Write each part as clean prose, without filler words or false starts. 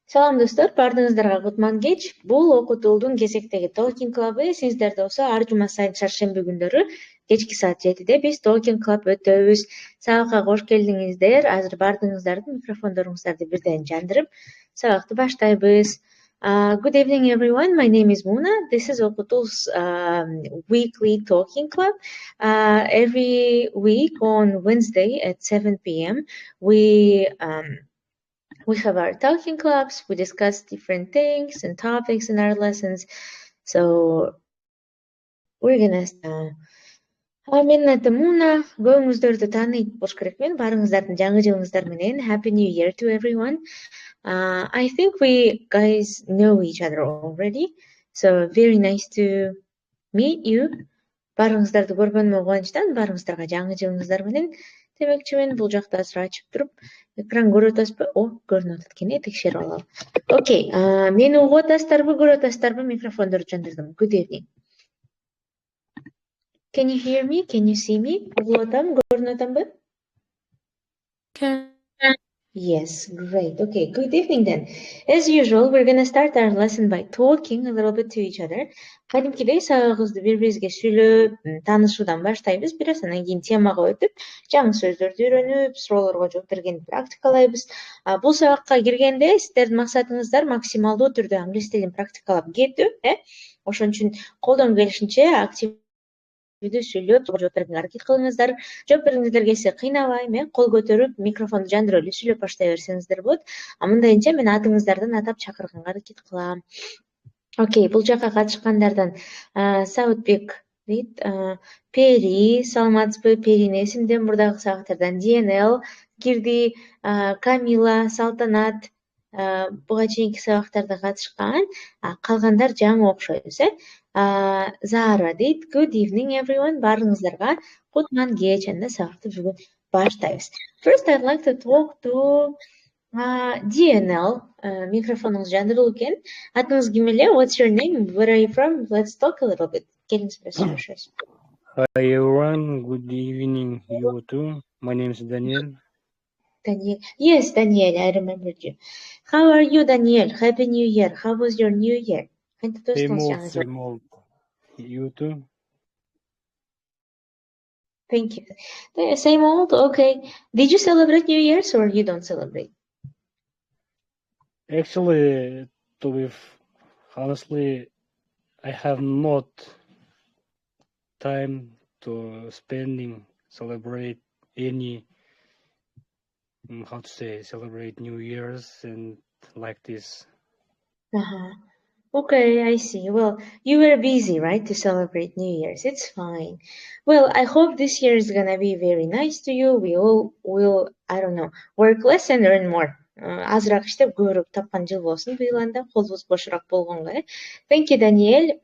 Салам достор, бардыгыңыздарга кутман кеч. Бул окутуулдун кезектеги Talking Club. Сиңиздерде болсо ар жума сайын шаршемби күндөрү кечки саат 7-де биз Talking Club өтөбүз. Сабакка кош келдиңиздер. Азыр бардыгыңыздардын микрофондоруңуздарды бирден жандырып, сабакты баштайбыз. Good evening, everyone. My name is Muna. This is Okutul's weekly Talking Club. Every week on Wednesday at 7 p.m. We have our talking clubs. We discuss different things and topics in our lessons. So we're gonna Менин атым Муна. Көбүңүздөрдү тааныйт болуш керек мен. Баарыңыздардын жаңы жылыңыздар менен. Happy New Year to everyone. I think we guys know each other already. So very nice to meet you. Баарыңыздарды көргөнүмө кубанычтамын. Баарыңыздарга жаңы жылыңыздар менен демекчимин. Бул жакта азыр ачып туруп, экран көрүп атасызбы? Көрүнүп атат экен, текшерип алалы. Окей, мени угуп атасыздарбы, көрүп атасыздарбы? Микрофондорду жандырдым. Good evening. Can you hear me? Can you see me? Угуп атам, көрүнүп атамбы? Can. Yes, great. Okay, good evening then. As usual, we're going to start our lesson by talking a little bit to each other. Кадимкидей сабагыбызды бири-бирибизге сүйлөп, таанышуудан баштайбыз. Бирок андан кийин темага өтүп, жаңы сөздөрдү үйрөнүп, суроолорго жооп бергенди практикалайбыз. Бул сабакка киргенде сиздердин максатыңыздар максималдуу түрдө англис тилин практикалап кетүү, Ошон үчүн колдон келишинче активдүү сүйлөп, жооп бергенге аракет кылыңыздар. Жооп бергиңиздер келсе кыйнабайм, кол көтөрүп, микрофонду жандырып эле сүйлөп баштай берсеңиздер болот. Мындайынча мен атыңыздардан атап чакырганга аракет кылам. Окей, бул жакка катышкандардан Саутбек дейт, Пери, саламатсызбы? Перини эсимде мурдагы сабактардан DNL кирди, Камила, Салтанат буга чейинки сабактарда катышкан, калгандар жаңы окшойбуз, Зара дейт, good evening everyone, баарыңыздарга кутман кеч. Анда сабакты бүгүн баштайбыз. First, I'd like to talk to DNL. Микрофонуңуз жандырылуу экен. Атыңыз ким эле? What's your name? Where are you from? Let's talk a little bit. Келиңиз бирок сүйлөшөбүз. Hi everyone, good evening you too. My name is Daniel. Daniel. Yes, Daniel, I remembered you. How are you, Daniel? Happy New Year. How was your New Year? Same old. You too? Thank you. Same old? Okay. Did you celebrate New Year's or you don't celebrate? Actually, to be honestly, I have not time to celebrate any, celebrate New Year's and like this. Okay, I see. Well, you were busy, right, to celebrate New Year's. It's fine. Well, I hope this year is gonna be very nice to you. We all will, I don't know, work less and earn more. Азыраак иштеп көбүрөөк тапкан жыл болсун быйыл анда, колубуз бошураак болгонго, Thank you, Daniel.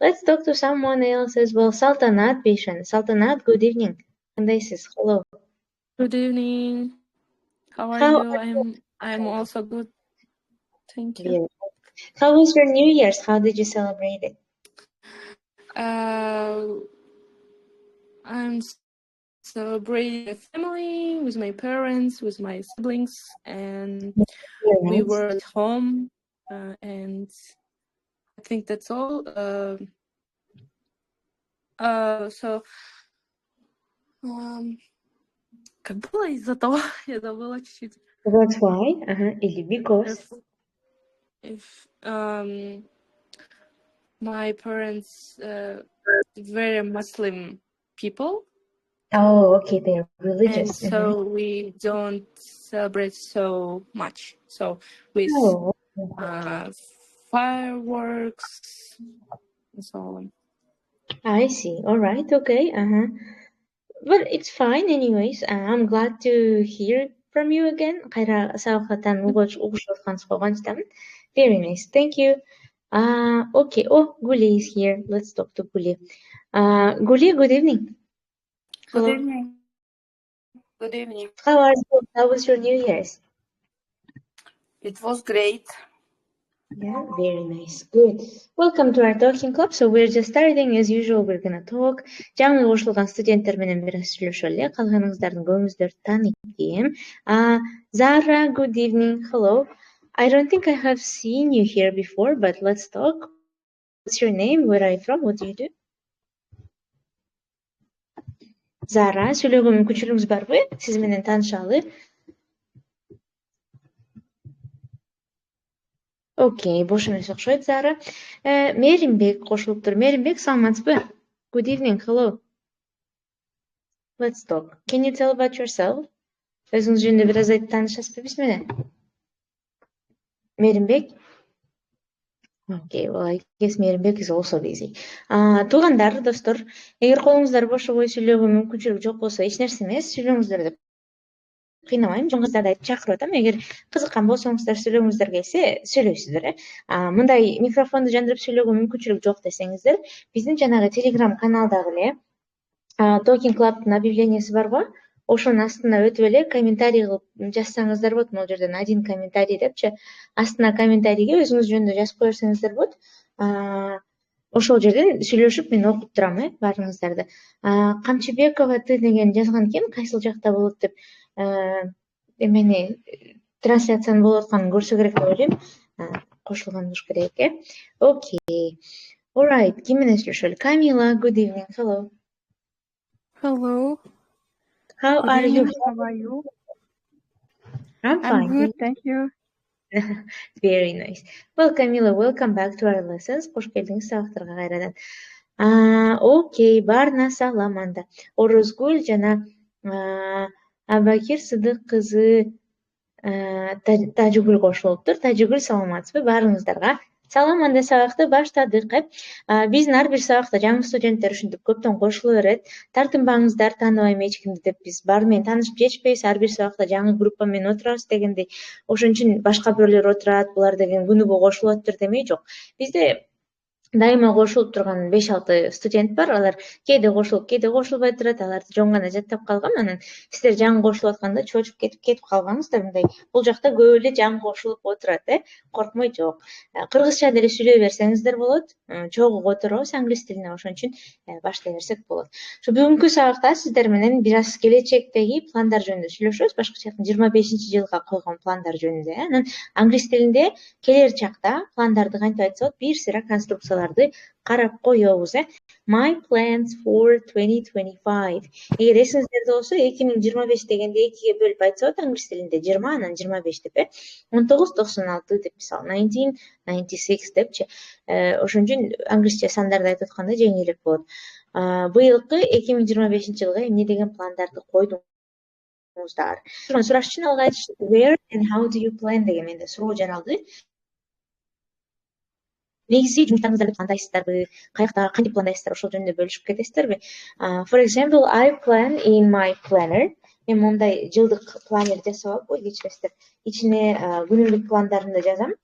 Let's talk to someone else as well. Салтанат Бейшан. Салтанат, good evening. Кандайсыз? Hello. Good evening. How are you? I'm also good. Thank you. Yeah. How was your New Year's? How did you celebrate it? I'm celebrating with family, with my parents, with my siblings, and we were at home, and I think that's all. Как было из-за того, я забыла чуть-чуть. That's why? Или because? If my parents very Muslim people. Oh, okay, they're religious. And so we don't celebrate so much. So with fireworks and so on. I see. All right. Okay. But it's fine anyways. I'm glad to hear from you again. Very nice. Thank you. Okay. Oh, Guli is here. Let's talk to Guli. Guli, good evening. Good evening. Good evening. How are you? How was your New Year's? It was great. Yeah, very nice. Good. Welcome to our talking club. So we're just starting. As usual, we're gonna talk. Жаңы кошулган студенттер менен бир сүйлөшөлү эле. Калганыңыздардын көбүңүздөрдү тааныйт экен. Zara, good evening. Hello. I don't think I have seen you here before, but let's talk. What's your name? Where are you from? What do you do? Zara, сөйлөгө мүмкүнчүлүгүңүз барбы? Сиз менен таанышалы. Окей, бош эмес окшойт, Зара. Меримбек кошулуптур. Меримбек, саламатсызбы? Good evening, hello. Let's talk. Can you tell about yourself? Өзүңүз жөнүндө бир аз айтып таанышасызбы биз менен? Меримбек? Okay, well, I guess Меримбек is also busy. Туугандар, достор, эгер колуңуздар бош ой сүйлөөгө мүмкүнчүлүк жок болсо, эч нерсе эмес, сүйлөңүздөр деп кыйнабайм. Жоңуздарды айтып чакырып атам. Эгер кызыккан болсоңуздар, сүйлөгүңүздөр келсе, сүйлөйсүздөр. Мындай микрофонду жандырып сүйлөөгө мүмкүнчүлүк жок десеңиздер, биздин жанагы Telegram каналдагы эле Talking Club'тын объявлениясы барго, ошонун астына өтүп эле комментарий кылып жазсаңыздар болот. Могул жерден один комментарий депчи, астына комментарийге өзүңүз жөнүндө жазып кое берсеңиздер болот. Ошол жерден сүйлөшүп мен окуп турам, баарыңыздарды. Камчыбекова ты деген жазган экен, кайсыл жакта болот деп. Эмени трансляциянын болуп атканын көрсө керек деп ойлойм. Кошулган болуш керек, Окей. All right. Ким менен сүйлөшөлү? Камила, good evening. Hello. Hello. How Good are you? evening. How are you? I'm fine. I'm good, thank you. Very nice. Well, Camila, welcome back to our lessons. Кош келдиңиз сабактарга кайрадан. Окей, баарына салам анда. Орозгүл жана Абакир Сыдык кызы Тажыгүл кошулуптур. Тажыгүл, саламатсызбы? Баарыңыздарга салам, анда сабакты баштадык. Биздин ар бир сабакта жаңы студенттер ушинтип көптөн кошула берет. Тартынбаңыздар, тааныбайм эч кимди деп, биз баары менен таанышып жетишпейбиз. Ар бир сабакта жаңы группа менен отурабыз дегендей. Ошон үчүн башка бирөөлөр отурат, булар деген күнүгө кошулуп атыптыр демей жок. Бизде дайыма кошулуп турган 5-6 студент бар. Алар кээде кошулбай турат. Аларды жөн гана жаттап калгам. Анан сиздер жаңы кошулуп атканда чочуп кетип калбаңыздар. Мындай бул жакта көп эле жаңы кошулуп отурат, Коркмой жок. Кыргызча деле сүйлөй берсеңиздер болот. Чогуу которобуз англис тилине, ошон үчүн баштай берсек болот. Ошо бүгүнкү сабакта сиздер менен бир аз келечектеги пландар жөнүндө сүйлөшөбүз. Башкача 25-жылга койгон пландар жөнүндө. Анан англис тилинде келер чакта пландарды кантип айтсак, бир сыра конструкцияларды карап коебуз. My plans for 2025. Эгер эсиңиздерде болсо, 2025 дегенде 2-ге бөлүп айтсак, англис тилинде 20 анан 25 деп, 1996 деп, мисалы 1996 депчи. Ошон үчүн англисче сандарды айтып атканда жеңилирээк болот. Быйылкы 2025-жылга эмне деген пландарды койдуңуздар? Сураш үчүн алга айтышты. Where and how do you plan деген менде суроо жаралды. Негизи жумуштарыңыздарды пландайсыздарбы? Каякта, кантип пландайсыздар? Ошол жөнүндө бөлүшүп кетесиздерби? For example, I plan in my planner. Мен мондай жылдык планер жасап, кечиресиздер. Ичине күнүмдүк пландарын жазам.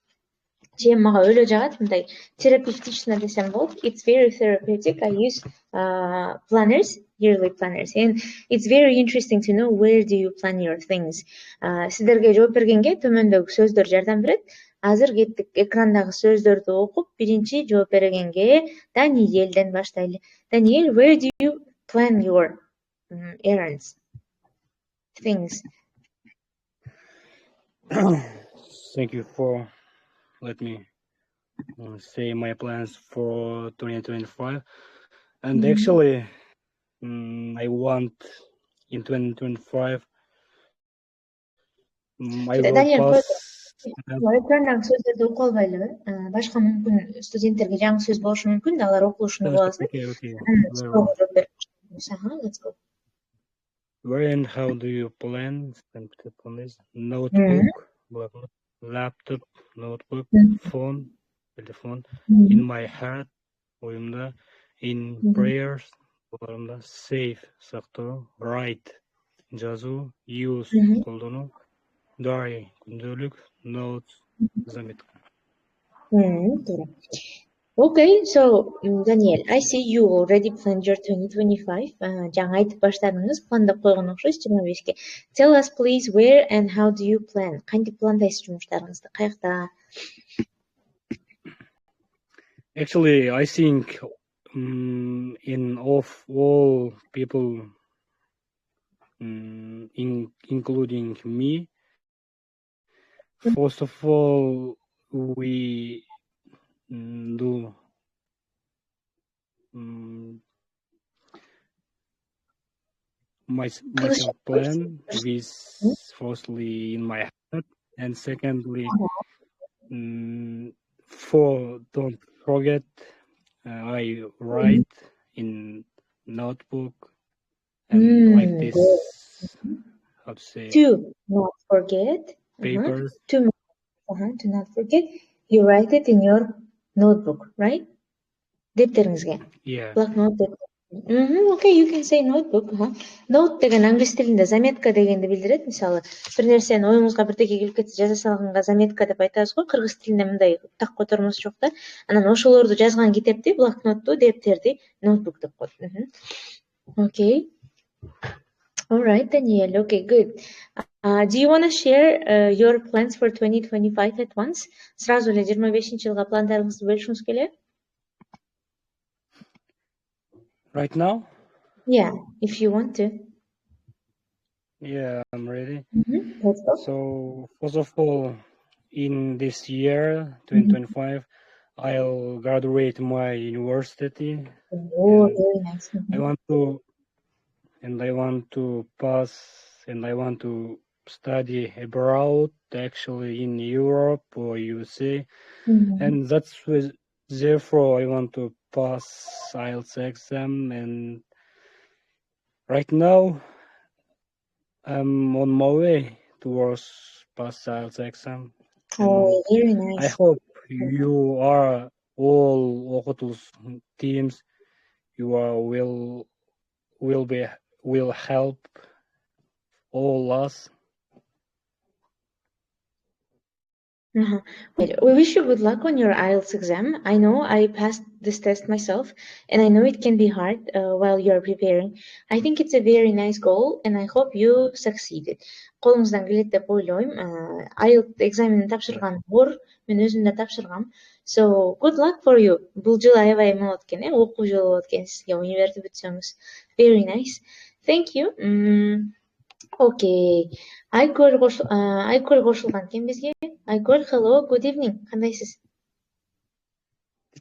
Же мага өлө жагат, мындай терапевтично десем болот. It's very therapeutic. I use planners, yearly planners. And it's very interesting to know where do you plan your things. Сиздерге жооп бергенге төмөндөгү сөздөр жардам берет. Азыр кеттик экрандагы сөздөрдү окуп, биринчи жооп бергенге Даниэлден баштайлы. Даниэль, where do you plan your errands, things? Thank you for let me say my plans for 2025. And actually, I want in 2025 I will pass. Экрандагы сөздөрдү окуп албайлы. Башка мүмкүн студенттерге жаңы сөз болушу мүмкүн, алар окулушун угуп алсын. Let's go. Where and how do you plan? Notebook, laptop, notebook, phone, telephone, in my heart, оюмда, in prayers, save, сактоо, write, жазуу, use, колдонуу, diary, күндөлүк, notes, заметка. Okay, so Daniel, I see you already planned your 2025. Жаңа айтып баштадыңыз, пландап койгон окшойсуз 25-ке. Tell us please where and how do you plan? Кантип пландайсыз жумуштарыңызды? Каякта? Actually, I think in of all people, including me, First of all, we do myself plan with firstly in my head, and secondly, for don't forget, I write in notebook and like this. How to say? To not forget. Papers. To not forget, you write it in your notebook, right? Defteringizge. Yeah. Blocknote. Okay, you can say notebook. Note деген англис тилинде заметка дегенди билдирет. Мисалы, бир нерсени оюңузга бирдеке келип кетсе жаза салганга заметка деп айтабыз го. Кыргыз тилинде мындай так котормосу жок да. Анан ошолорду жазган китепти, блокнотту, дептерди notebook деп коет. Okay. All right, Danielle. Okay, good. Do you want to share your plans for 2025 at once? Сразу эле 25-жылга пландарыңызды бөлүшүңүз келе? Right now? Yeah, if you want to. Yeah, I'm ready. Let's go. So, first of all, in this year, 2025, I'll graduate my university. Oh, very nice. I want to pass, and I want to study abroad, actually in Europe or USA, and therefore I want to pass IELTS exam. And right now, I'm on my way towards pass IELTS exam. Oh, very nice. I hope you are all Okutul's teams. You are will help all us. We wish you good luck on your IELTS exam. I know I passed this test myself, and I know it can be hard while you're preparing. I think it's a very nice goal, and I hope you succeeded. Колуңуздан келет деп ойлойм. IELTS экзаменин тапшырган оор, мен өзүм да тапшыргам. So, good luck for you. Бул жыл аябай болот экен, окуу жылы болот экен сизге, универди бүтсөңүз. Very nice. Thank you. Okay. Айгөл кошулган экен бизге. Айгөл, hello, good evening. Кандайсыз?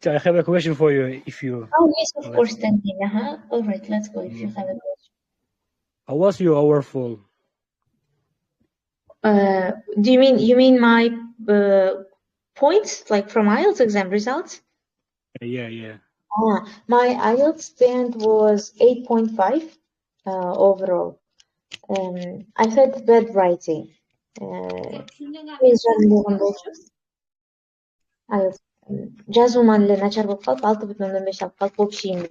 I have a question for you if you... Oh, yes, of course, then. All right, let's go if you have a question. How was your overall? Do you mean my points, like from IELTS exam results? Yeah. My IELTS band was 8.5 overall. I had bad writing. жазууман эле начар болуп калып 6,5 алып калып бул кишинин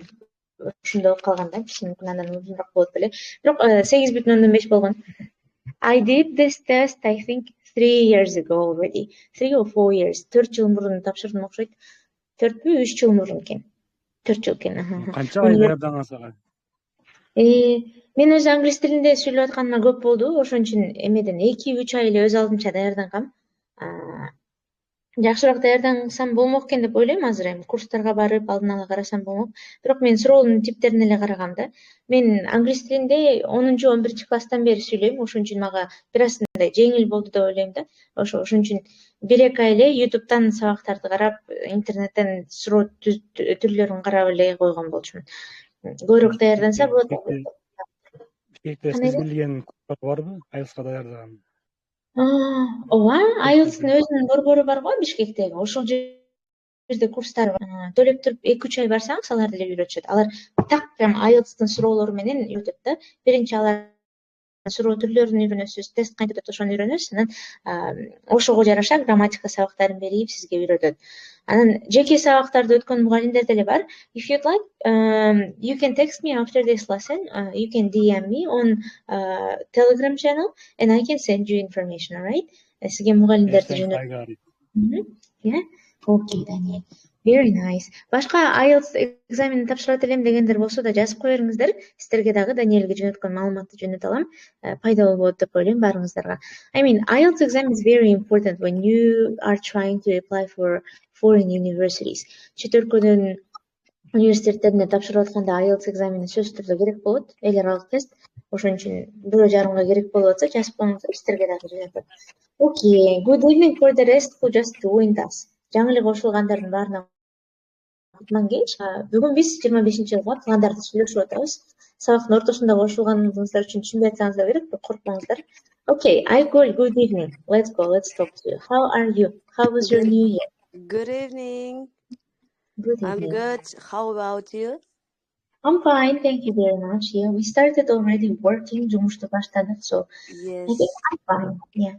ушундай болуп калганда кишинин андан узунураак болот беле. Бирок 8,5 болгон. I did this test I think 3 years ago already. 3 or 4 years. 4 жыл мурун тапшырдым окшойт. 4 3 жыл мурун экен. 4 жыл экен. Канча ай даярданган сага? Мен өз англис тилинде сүйлөп атканыма көп болду. Ошон үчүн эмеден 2-3 ай эле өз алдымча даярдангам. Жакшыраак даярдансам болмок экен деп ойлойм азыр эми курстарга барып алдын ала карасам болмок. Бирок мен суроонун типтерине эле карагам да. Мен англис тилинде 10-11 класстан бери сүйлөйм. Ошон үчүн мага бир аз мындай жеңил болду деп ойлойм да. Ошон үчүн 1-2 ай эле YouTube'дан сабактарды карап, интернеттен суроо түрлөрүн карап эле койгон болчумун. Көбүрөөк даярданса болот. Сиз билген курстар барбы? IELTSка даярдаган. Ооба, IELTS'тын өзүнүн борбору бар го Бишкектеги. Ошол жерде курстар төлөп туруп 2-3 ай барсаңыз алар деле үйрөтүшөт. Алар так прям IELTS'тын суроолору менен үйрөтөт да. Биринчи алар суроо түрлөрүн үйрөнөсүз, тест кантип өтөт ошону үйрөнөсүз, анан ошого жараша грамматика сабактарын берип сизге үйрөтөт. Анан жеке сабактарды өткөн мугалимдер деле бар. If you'd like, you can text me after this lesson. You can DM me on Telegram channel and I can send you information, all right? Сизге мугалимдерди жөнөтөт. Yeah. Okay, Daniel. Very nice. Башка IELTS экзаменин тапшырат элем дегендер болсо да жазып кое бериңиздер. Сиздерге дагы Даниэлге жөнөткөн маалыматты жөнөтө алам. Пайдалуу болот деп ойлойм баарыңыздарга. I mean, IELTS exam is very important when you are trying to apply for foreign universities. Чет өлкөдөн университеттерине тапшырып атканда IELTS экзамени сөзсүз түрдө керек болот, эл аралык тест. Ошон үчүн 1,5 керек болуп атса, жазып коюңуздар, сиздерге дагы жатат. Okay, good evening for the rest who just joined us. Жаңы эле кошулгандардын баарына кутман кеч. Бүгүн биз 25-жылга пландарды сүйлөшүп атабыз. Сабактын ортосунда кошулганыңыздар үчүн түшүнбөй атсаңыз да керек, бирок коркпоңуздар. Okay, Айгүл, good evening. Let's go, let's talk to you. How are you? How was your new year? Good evening. Good I'm evening. good. How about you? I'm fine, thank you very much. Yeah, we started already working, жумушту баштадык, so I think Yes. I'm fine. Yeah.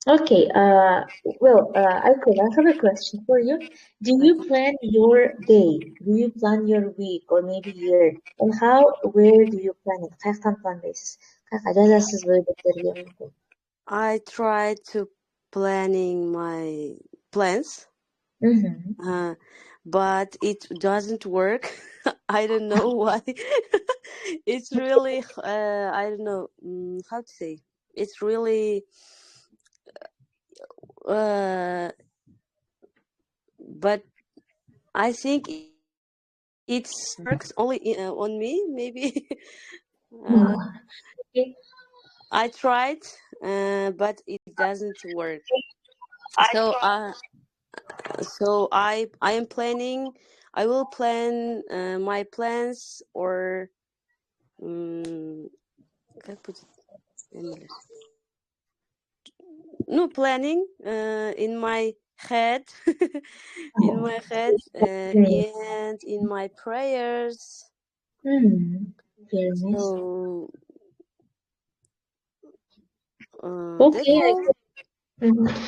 Okay, Aiko, I have a question for you. Do you plan your day? Do you plan your week or maybe year? And how, where do you plan it? Каяктан пландайсыз? Каяка жазасызбы дептерге мүмкүн? I try to planning my plans, but it doesn't work. I don't know why. It's really, I don't know how to say. It's really, but I think it works only on me, maybe. Okay. I tried, but it doesn't work. So I am planning. I will plan my plans or как будет? No, planning in my head, in my head and in my prayers. Very nice. So Okay.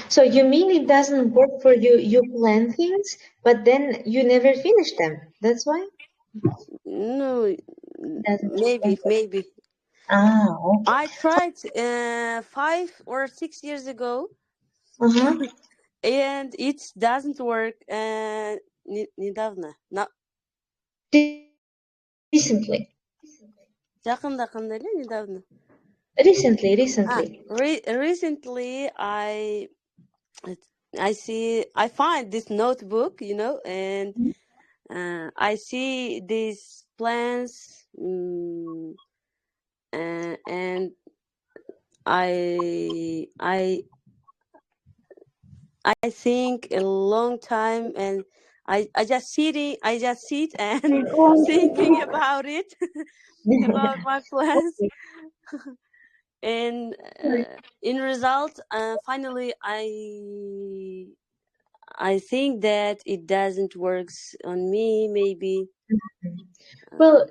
So you mean it doesn't work for you? You plan things, but then you never finish them. That's why? no, maybe. Okay. I tried 5 or 6 years ago, and it doesn't work. Недавно, Recently. жақында қандай эле недавно? Recently. Recently, I find this notebook, and I see these plans, and I think a long time, and I just sit and thinking about it, about my plans. And in result, finally, I think that it doesn't work on me, maybe. Well,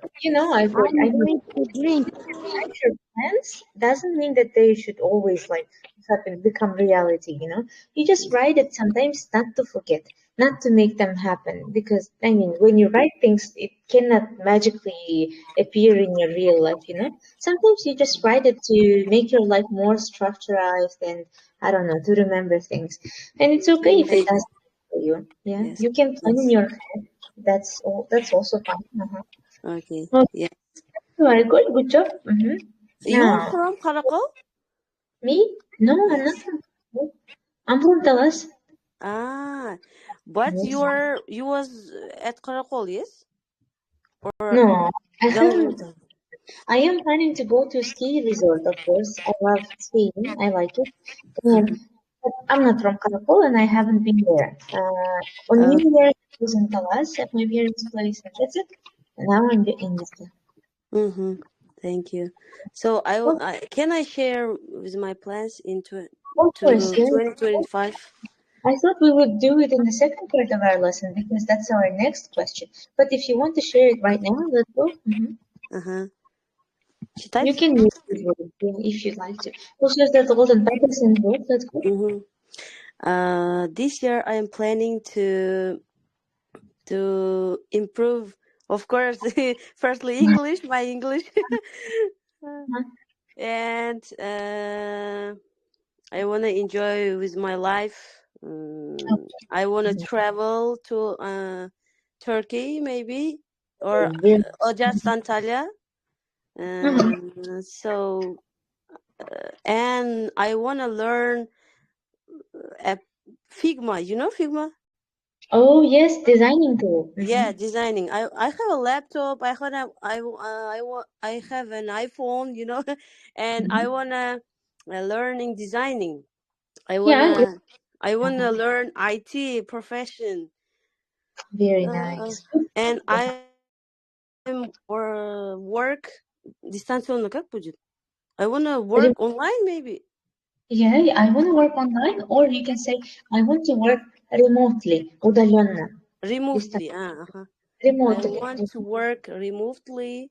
I drink. Write your plans doesn't mean that they should always become reality. You just write it sometimes not to forget, not to make them happen. Because when you write things, it cannot magically appear in your real life. Sometimes you just write it to make your life more structured and I don't know, to remember things. And it's okay if it doesn't work for you. Yeah, Yes. You can plan in your head. That's also fine. Okay. Yeah. Very good. Good job. You are from Karakol? Me? No, I'm not from Karakol. I'm from Dallas. But Yes. you was at Karakol, yes? Or No, I am planning to go to ski resort, of course. I love skiing. I like it. But I'm not from Karakol and I haven't been there. On New Year, I was in Dallas at my parents' place, and that's it. And now I'm in Vista. Thank you. So can I share with my plans into Of course, yeah. 2025? I thought we would do it in the second part of our lesson because that's our next question. But if you want to share it right now, let's go. You can use this word if you'd like to. Let's go. This year I am planning to improve, of course, firstly my English, and I want to enjoy with my life. I want to travel to Turkey, maybe, or just Antalya. So, and I want to learn Figma. You know Figma? Oh yes, designing too. Yeah, designing. I have a laptop. I have an iPhone, and I wanna learning designing. I Yeah, great. wanna I wanna learn IT profession. Very Uh, nice. and I'm work дистанционно как будет? I wanna Re- work online maybe. Yeah, I want to work online, or you can say I want to work remotely. удаленно. Remotely. Uh-huh. I Remotely. want to work remotely.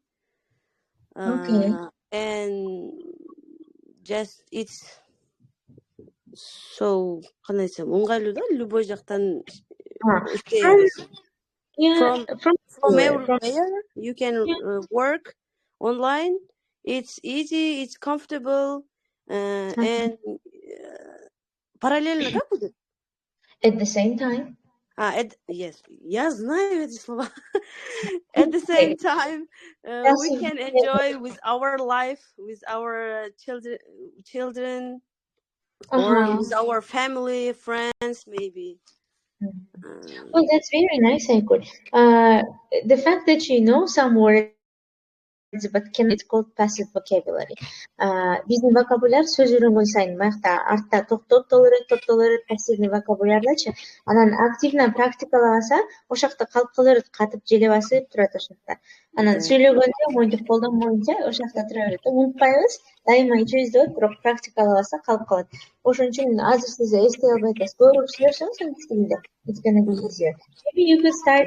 Okay. And just it's so қалай айтсам ыңғайлы да любой жақтан істей From аласың. yeah, from From everywhere. From everywhere you can yeah. work online. It's easy, it's comfortable, and параллельно как будет? At the same time. Yes, я знаю эти слова. At the Okay. same time, That's we can enjoy with our life, with our children, or with our family, friends, maybe. Well, that's very nice, Aykul. The fact that you know some words but cannot, it's called passive vocabulary. Биздин вокабуляр сөз үйрөнгөн сайын баягта артта токтоло берет пассивный вокабулярдачы. Анан активно практикалаганса ошакта калып кала берет, катып желе басып турат ошакта. Анан сүйлөгөндө моюнтук колдонмоюнча ошакта тура берет. Унутпайбыз, дайыма чөйздөбөт, бирок практикалаганса калып калат. Ошон үчүн азыр сиз эстей албай атасыз. Көбүрөөк сүйлөсөңүз англис тилинде, it's gonna be easier. Maybe you could start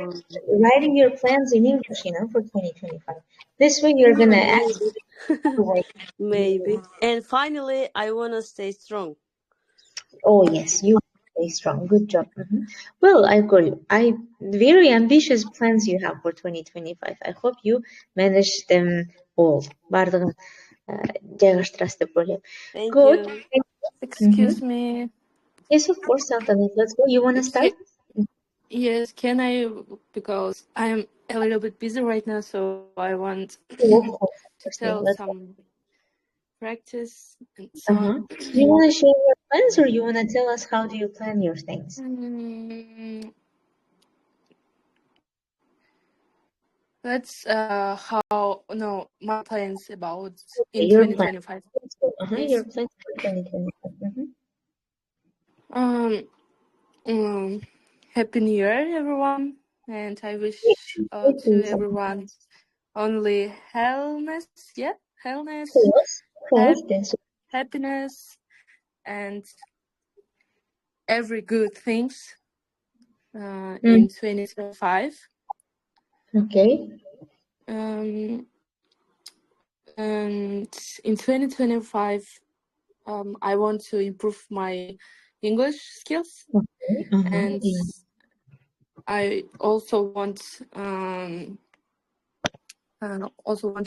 writing your plans in English, for 2025. This way you're gonna actually Maybe. And finally, I wanna stay strong. Oh yes, you stay strong. Good job. Well, I very ambitious plans you have for 2025. I hope you manage them all. Бардығын жайгаштырасыз деп ойлойм. Thank Good. you. Excuse me. Yes, of course, Antoinette. Let's go. You wanna start? Yes, can I? Because I'm a little bit busy right now, so I want Oh, of course. to tell Let's some practice and so on. You wanna share your plans, or you wanna tell us how do you plan your things? That's my plans about in Your plan. 2025. Yes. Your plans for 2025. Happy New Year, everyone, and I wish to everyone only healthness, happiness, and every good things in 2025. Okay. And in 2025, I want to improve my English skills, and I also want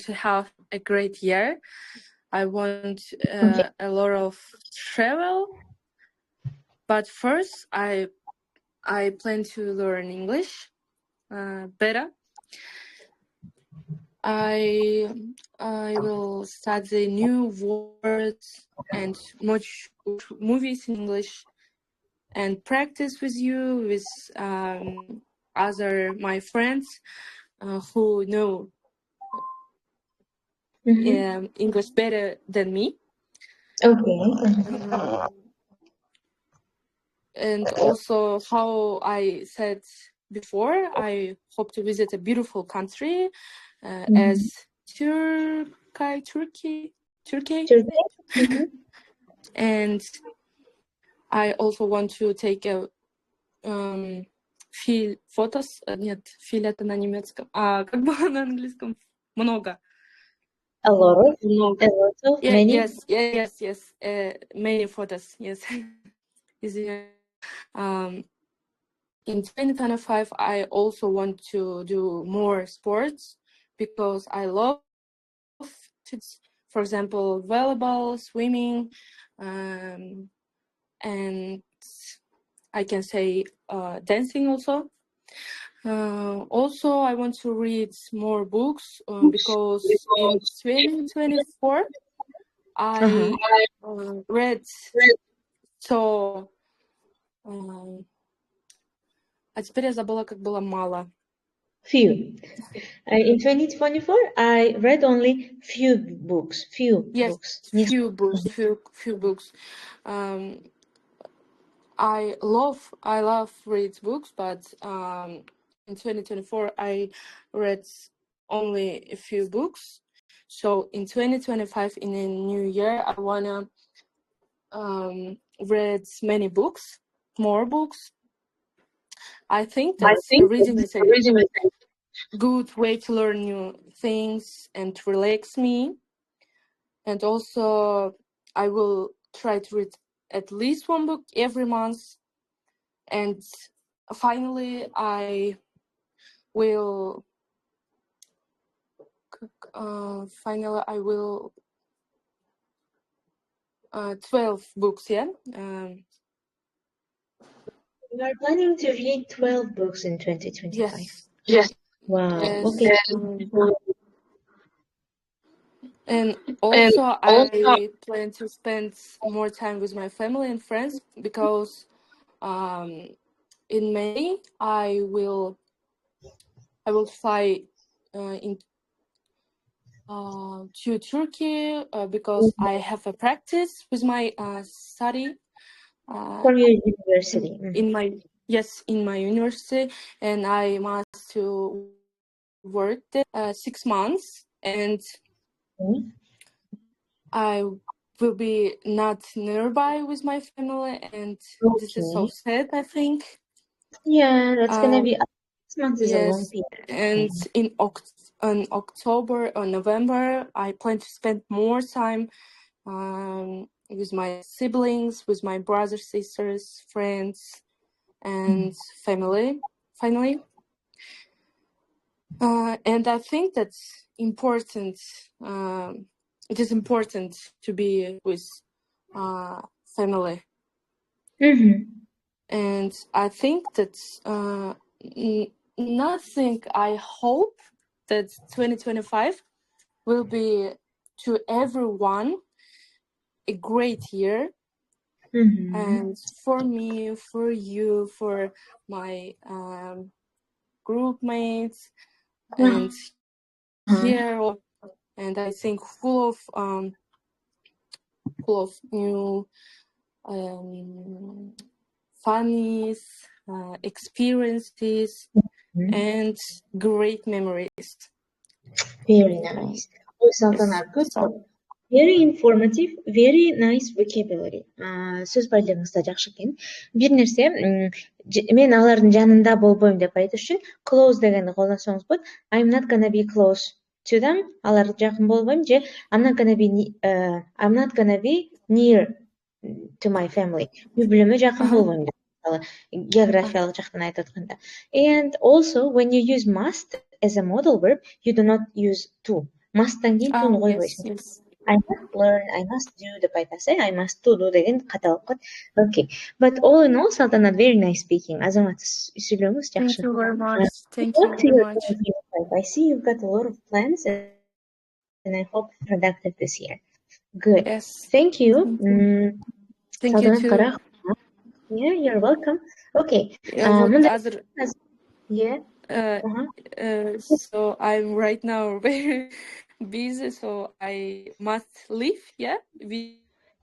to have a great year. I want a lot of travel, but first I plan to learn English better. I will study new words and watch movies in English and practice with you, with my friends who know English better than me. Okay. And also, how I said before, I hope to visit a beautiful country as Turkey. And I also want to take a photos. Нет, филь это на немецком. Как бы на английском? Много. A lot of many. Yes. Many photos. Yes. In 2025, I also want to do more sports because I love to, for example, volleyball, swimming, and I can say dancing also. Also, I want to read more books because in 2024, I read so А теперь я забыла, как было мало. Few. In 2024, I read only few books. Yes, books. few books. I love read books, but in 2024 I read only a few books. So in 2025, in a new year, I wanna read many books, more books. I think that reading is a good way to learn new things and to relax me. And also, I will try to read at least one book every month. And finally, I will 12 books, yeah. You are planning to read 12 books in 2025. Yes. Wow. Yes. Okay. And also, I plan to spend more time with my family and friends because in May I will fly to Turkey because I have a practice with my study For your university. in my university, and I must to work there 6 months, and I will be not nearby with my family, and this is so sad, I think. Yeah, that's gonna be 6 months is a long period. And in October or November, I plan to spend more time with my siblings, with my brothers, sisters, friends, and family. Finally, and I think that's important. It is important to be with family. And I think that nothing. I hope that 2025 will be to everyone a great year. And for me, for you, for my group mates, and here, and I think full of new funny experiences and great memories. Very nice. Oh, Saltanat, good. Very informative, very nice vocabulary. Сөз байлығыңыз да жақсы екен. Bir нәрсе, мен алардың жанында болбойм деп айтыш үшін close дегенді қолдансаңыз болады. I'm not gonna be close to them. Аларға жақын болбойм же I'm not gonna be near to my family. Үй-бүлеме жақын болбойм деп. Географиялық жақтан айтып жатқанда. And also when you use must as a modal verb, you do not use to. Must'тан кейін to'ны қойбайсың. I must learn, I must do деп айтасы, I must to do деген қаталып қойды. Okay. But all in all, Saltanat, very nice speaking. Азамат, сөйлеуіңіз жақсы. Thank you very much. Thank you very much. I see you've got a lot of plans and I hope productive this year. Good. Yes. Thank you. Thank you too. Yeah, you're welcome. Okay. Yeah. So I'm right now very busy, so I must leave. Yeah.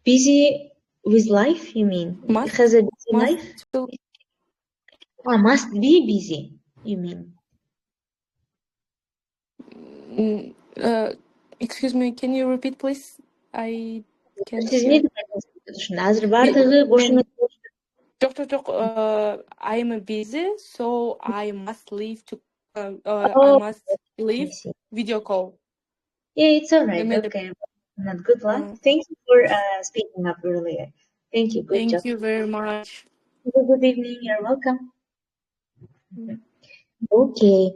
Busy with life, you mean? Must has a busy life? Must be busy, you mean? Excuse me, can you repeat, please? I can't Сіз hear. не Азыр бардығы бошыңыз. Жоқ, I'm busy, so I must leave to. I must leave video call. Yeah, it's all right. Okay. Not good luck. Thank you for speaking up earlier. Thank you. Good job. Thank you very much. Good evening. You're welcome. Okay.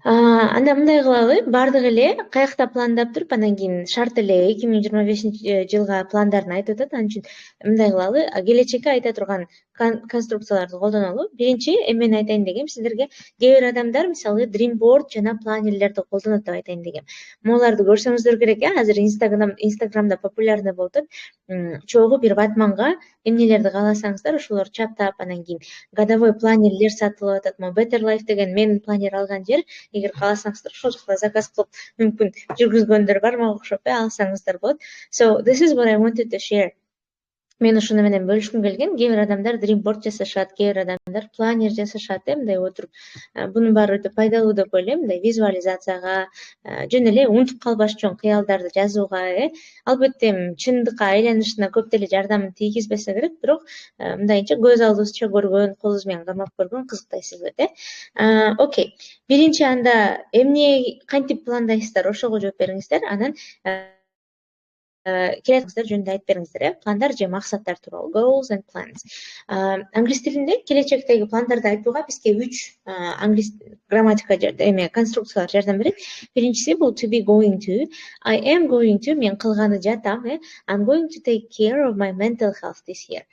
Анда мындай кылалы, бардык эле каякта пландап туруп, анан кийин шарт эле 2025 жылга пландарын айтып атат. Анын үчүн мындай кылалы, келечекке айта турган конструкцияларды колдонолу. Биринчи мен айтайын дегем сиздерге, кээ бир адамдар мисалы dream board жана планерлерди колдонот деп айтайын дегем. Моларды көрсөңүздөр керек. Азыр Инстаграмда популярный болуп атат. Чогуу бир батманга эмнелерди кааласаңыздар ошолорду чаптап, анан кийин годовой планерлер сатылып атат. Better Life деген мен планер алган жер. Эгер кааласаңыздар ошол жакта заказ кылып, мүмкүн жүргүзгөндөр бар, мага окшоп алсаңыздар болот. So this is what I wanted to share. Мен ушуну менен бөлүшкүм келген. Кээ бир адамдар dreamboard жасашат, кээ бир адамдар планер жасашат, мындай отуруп. Бунун баары өтө пайдалуу деп ойлойм, мындай визуализацияга, жөн эле унутуп калбаш үчүн кыялдарды жазууга, албетте чындыкка айланышына көп деле жардамын тийгизбесе керек, бирок мындайча көз алдыбызча көргөн, колубуз менен кармап көргөн кызыктай сүйлөт. Окей. Биринчи анда эмне кантип пландайсыздар, ошого жооп бериңиздер. Анан келечегиңиздер жөнүндө айтып бериңиздер. Пландар же максаттар тууралуу. Goals and plans. Англис тилинде келечектеги пландарды айтууга бизге 3 англис грамматика конструкциялар жардам берет. Биринчиси бул to be going to. I am going to, мен кылганы жатам. I'm going to take care of my mental health this year.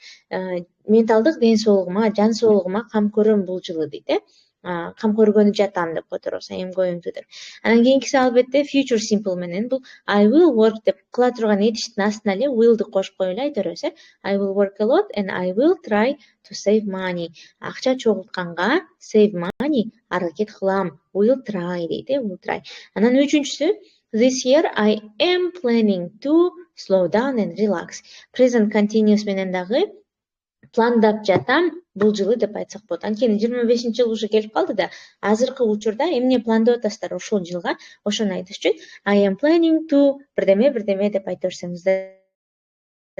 Менталдык ден соолугума, жан соолугума кам көрөм бул жылы дейт. Кам көргөнү жатам деп которобуз. I am going to деп. Анан кийинкиси албетте future simple менен бул I will work деп кыла турган этиштин астына эле will'ды кошуп коюп эле айта беребиз. I will work a lot and I will try to save money. Акча чогултканга save money аракет кылам. Will try дейт. Will try. Анан үчүнчүсү this year I am planning to slow down and relax. Present continuous менен дагы пландап жатам бул жылы деп айтсак болот. Анткени 25-жыл уже келип калды да, азыркы учурда эмне пландап атасыздар ошол жылга, ошону айтыш үчүн I am planning to бирдеме деп айта берсеңиздер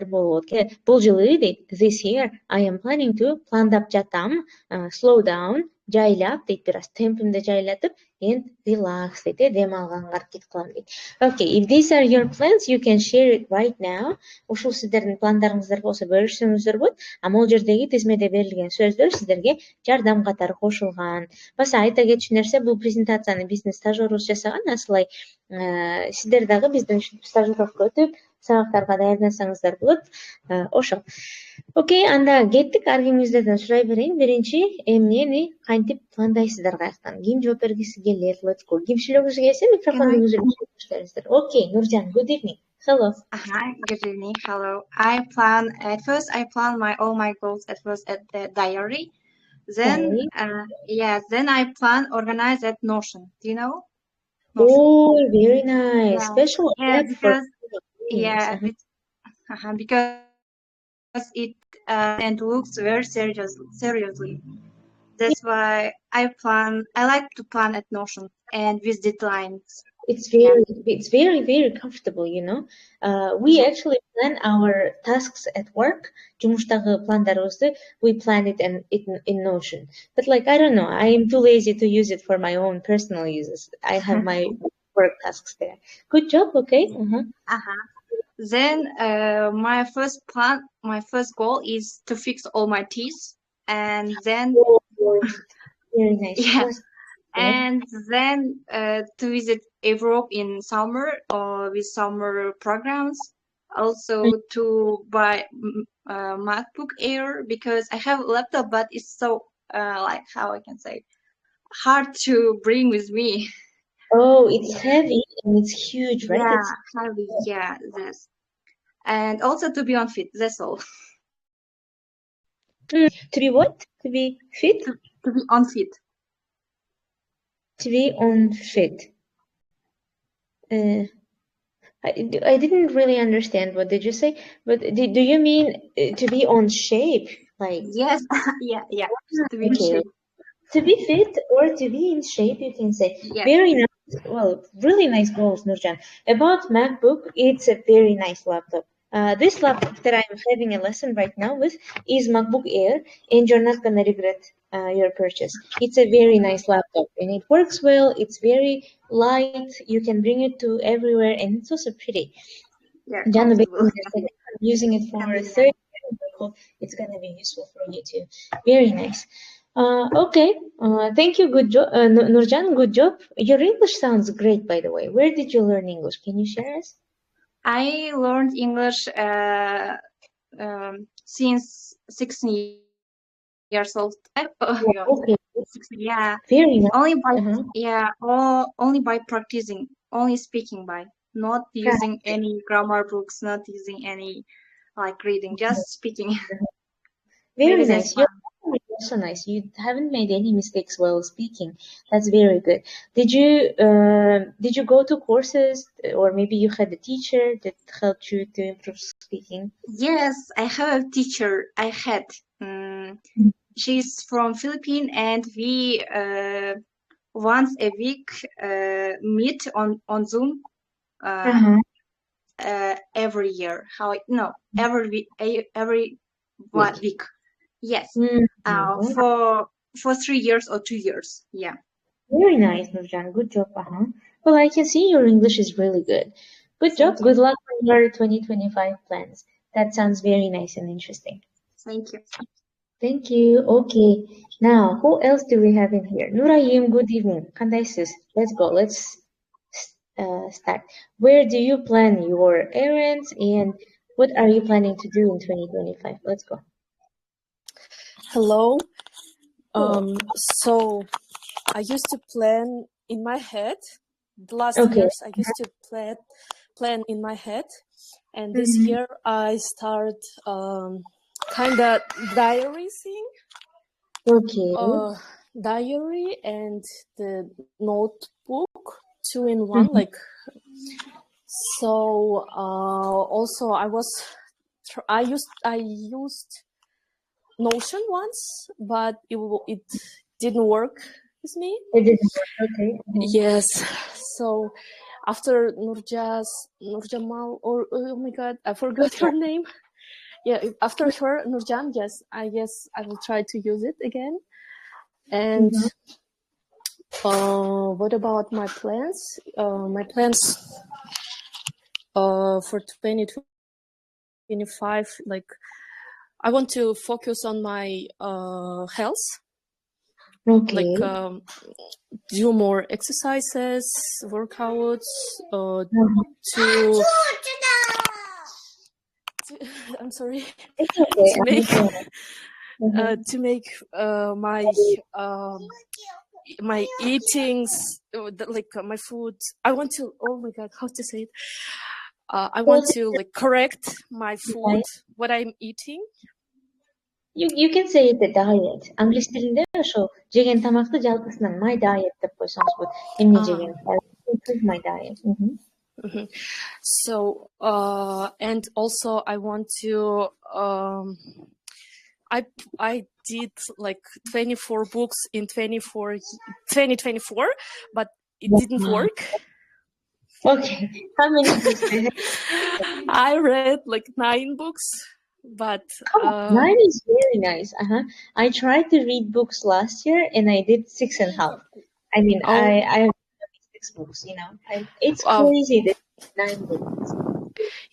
болот. Бул жылы дейт this year I am planning to пландап жатам, slow down жайлап дейт, бир аз темпимди жайлатып, and relax дейт, дем алганга аракет кылам дейт. Okay, if these are your plans, you can share it right now. Ушул сиздердин пландарыңыздар болсо бөлүшсөңүздөр болот. Могул жердеги тизмеде берилген сөздөр сиздерге жардам катары кошулган. Баса айта кетчү нерсе, бул презентацияны биздин стажерубуз жасаган. Асылай сиздер дагы биздин стажировка өтүп, сабактарга даярдансаңыздар болот. Ошо. Окей, анда кеттик. Ар кимиңиздерден сурай берейин. Биринчи, эмнени кантип пландайсыздар каяктан? Ким жооп бергиси келет? Let's go. Ким сүйлөгүсү келсе, микрофонду өзүңүз. Okay, Нуржан, good evening. Hello. Good evening. Hello. I plan all my goals at first at the diary. Then, then I plan organize at Notion. Do you know? Notion. Oh, very nice. Yeah. Special app because because it and looks very seriously. That's why I like to plan at Notion and with deadlines. It's very comfortable, you know. We actually plan our tasks at work. Жумуштагы пландарыбызды we plan it in Notion. But like, I don't know, I am too lazy to use it for my own personal uses. I have my work tasks there. Good job, okay? Then my first goal is to fix all my teeth, and then very nice. Yeah. And then to visit Europe in summer or with summer programs. Also to buy MacBook Air because I have a laptop, but it's so like how I can say hard to bring with me. Oh, it's heavy and it's huge, right? Yeah, it's heavy. Yeah, this. And also to be on fit. That's all. To be what? To be fit? To be on fit. To be on fit. I didn't really understand. What did you say? But do you mean to be on shape? Like yes, yeah. To be in shape. To be fit or to be in shape, you can say. Yeah. Very nice. Well, really nice goals, Nurjan. About MacBook, it's a very nice laptop. This laptop that I'm having a lesson right now with is MacBook Air, and you're not gonna regret your purchase. It's a very nice laptop, and it works well. It's very light. You can bring it to everywhere, and it's also pretty. Yeah, I'm using it for 30 years. It's gonna be useful for you too. Very nice. Okay. Thank you. Good job, Nurjan. Good job. Your English sounds great, by the way. Where did you learn English? Can you share us? I learned English since 16 years old. Yeah, okay. Yeah. Very nice. Only by only by practicing, only speaking by, not using any grammar books, not using any like reading, just speaking. Very Maybe nice. that's You're fun. also nice. You haven't made any mistakes while speaking. That's very good. Did you go to courses, or maybe you had a teacher that helped you to improve speaking? Yes, I have a teacher. I had. She's from Philippines, and we once a week meet on Zoom every year. Every 1 week. Yes. For 3 years or 2 years. Yeah. Very nice, Nurjan. Good job. Well, I can see your English is really good. Good job. Good luck on your 2025 plans. That sounds very nice and interesting. Thank you. Thank you. Okay. Now, who else do we have in here? Nurayim, good evening. Kandaisis. Let's go. Let's start. Where do you plan your errands, and what are you planning to do in 2025? Let's go. Hello. So I used to plan in my head. The last years I used to plan in my head, and this year I start kind of diary thing. Diary and the notebook, 2 in 1. Like, so also I used Notion once, but it didn't work with me. It didn't work. Okay. Yes. So after Nurjamal, or oh my God, I forgot her name. Yeah, after her, Nurjan, yes, I guess I will try to use it again. And what about my plans? My plans for 2025, like, I want to focus on my health. Okay. Like, do more exercises, workouts, I'm sorry. It's okay. To make my eatings, like my food. I want to. Oh my God, how to say it? I want to like correct my food, what I'm eating. You can say it a diet. Англис тилинде ошо жеген тамакты жалпысынан my diet деп койсоңуз болот. Эмне жеген? Improve my diet. So and also I want to I did like 24 books in 2024, but it didn't work. Okay. How many books? I read like 9 books, but 9 is very nice. I tried to read books last year and I did 6.5. I mean, I have 6 books, you know. It's crazy that 9 books.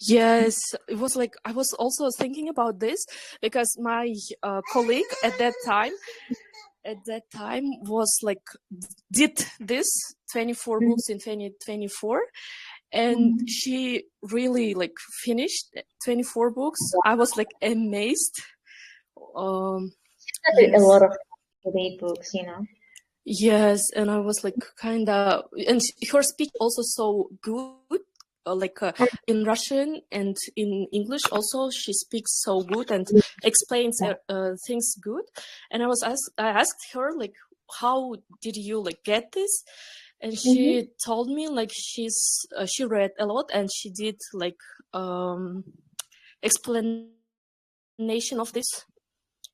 Yes, it was like I was also thinking about this because my colleague at that time was like did this 24 books in 2024, and she really like finished 24 books. I was like amazed. Yes. A lot of great books, you know. Yes, and I was like kind of, and her speech also so good. Like in Russian and in English also, she speaks so good and explains things good. And I asked her like, how did you like get this? And she told me like she read a lot and she did like explanation of this.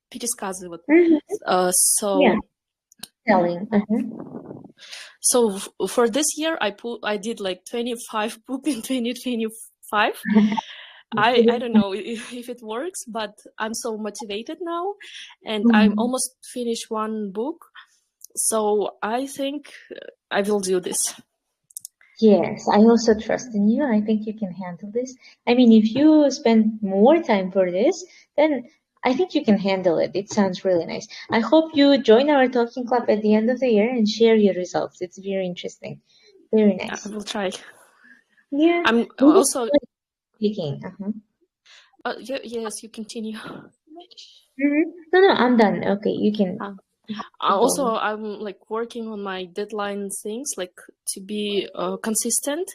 Пересказывать. So. Telling. So for this year, I did like 25 books in 2025. I don't know if it works, but I'm so motivated now, and I'm almost finished 1 book. So I think I will do this. Yes, I also trust in you. I think you can handle this. I mean, if you spend more time for this, then I think you can handle it. It sounds really nice. I hope you join our talking club at the end of the year and share your results. It's very interesting. Very nice. I will try. Yeah. I'm also speaking. yes, you continue. No, I'm done. Okay, you can. Also, I'm like working on my deadline things, like to be consistent.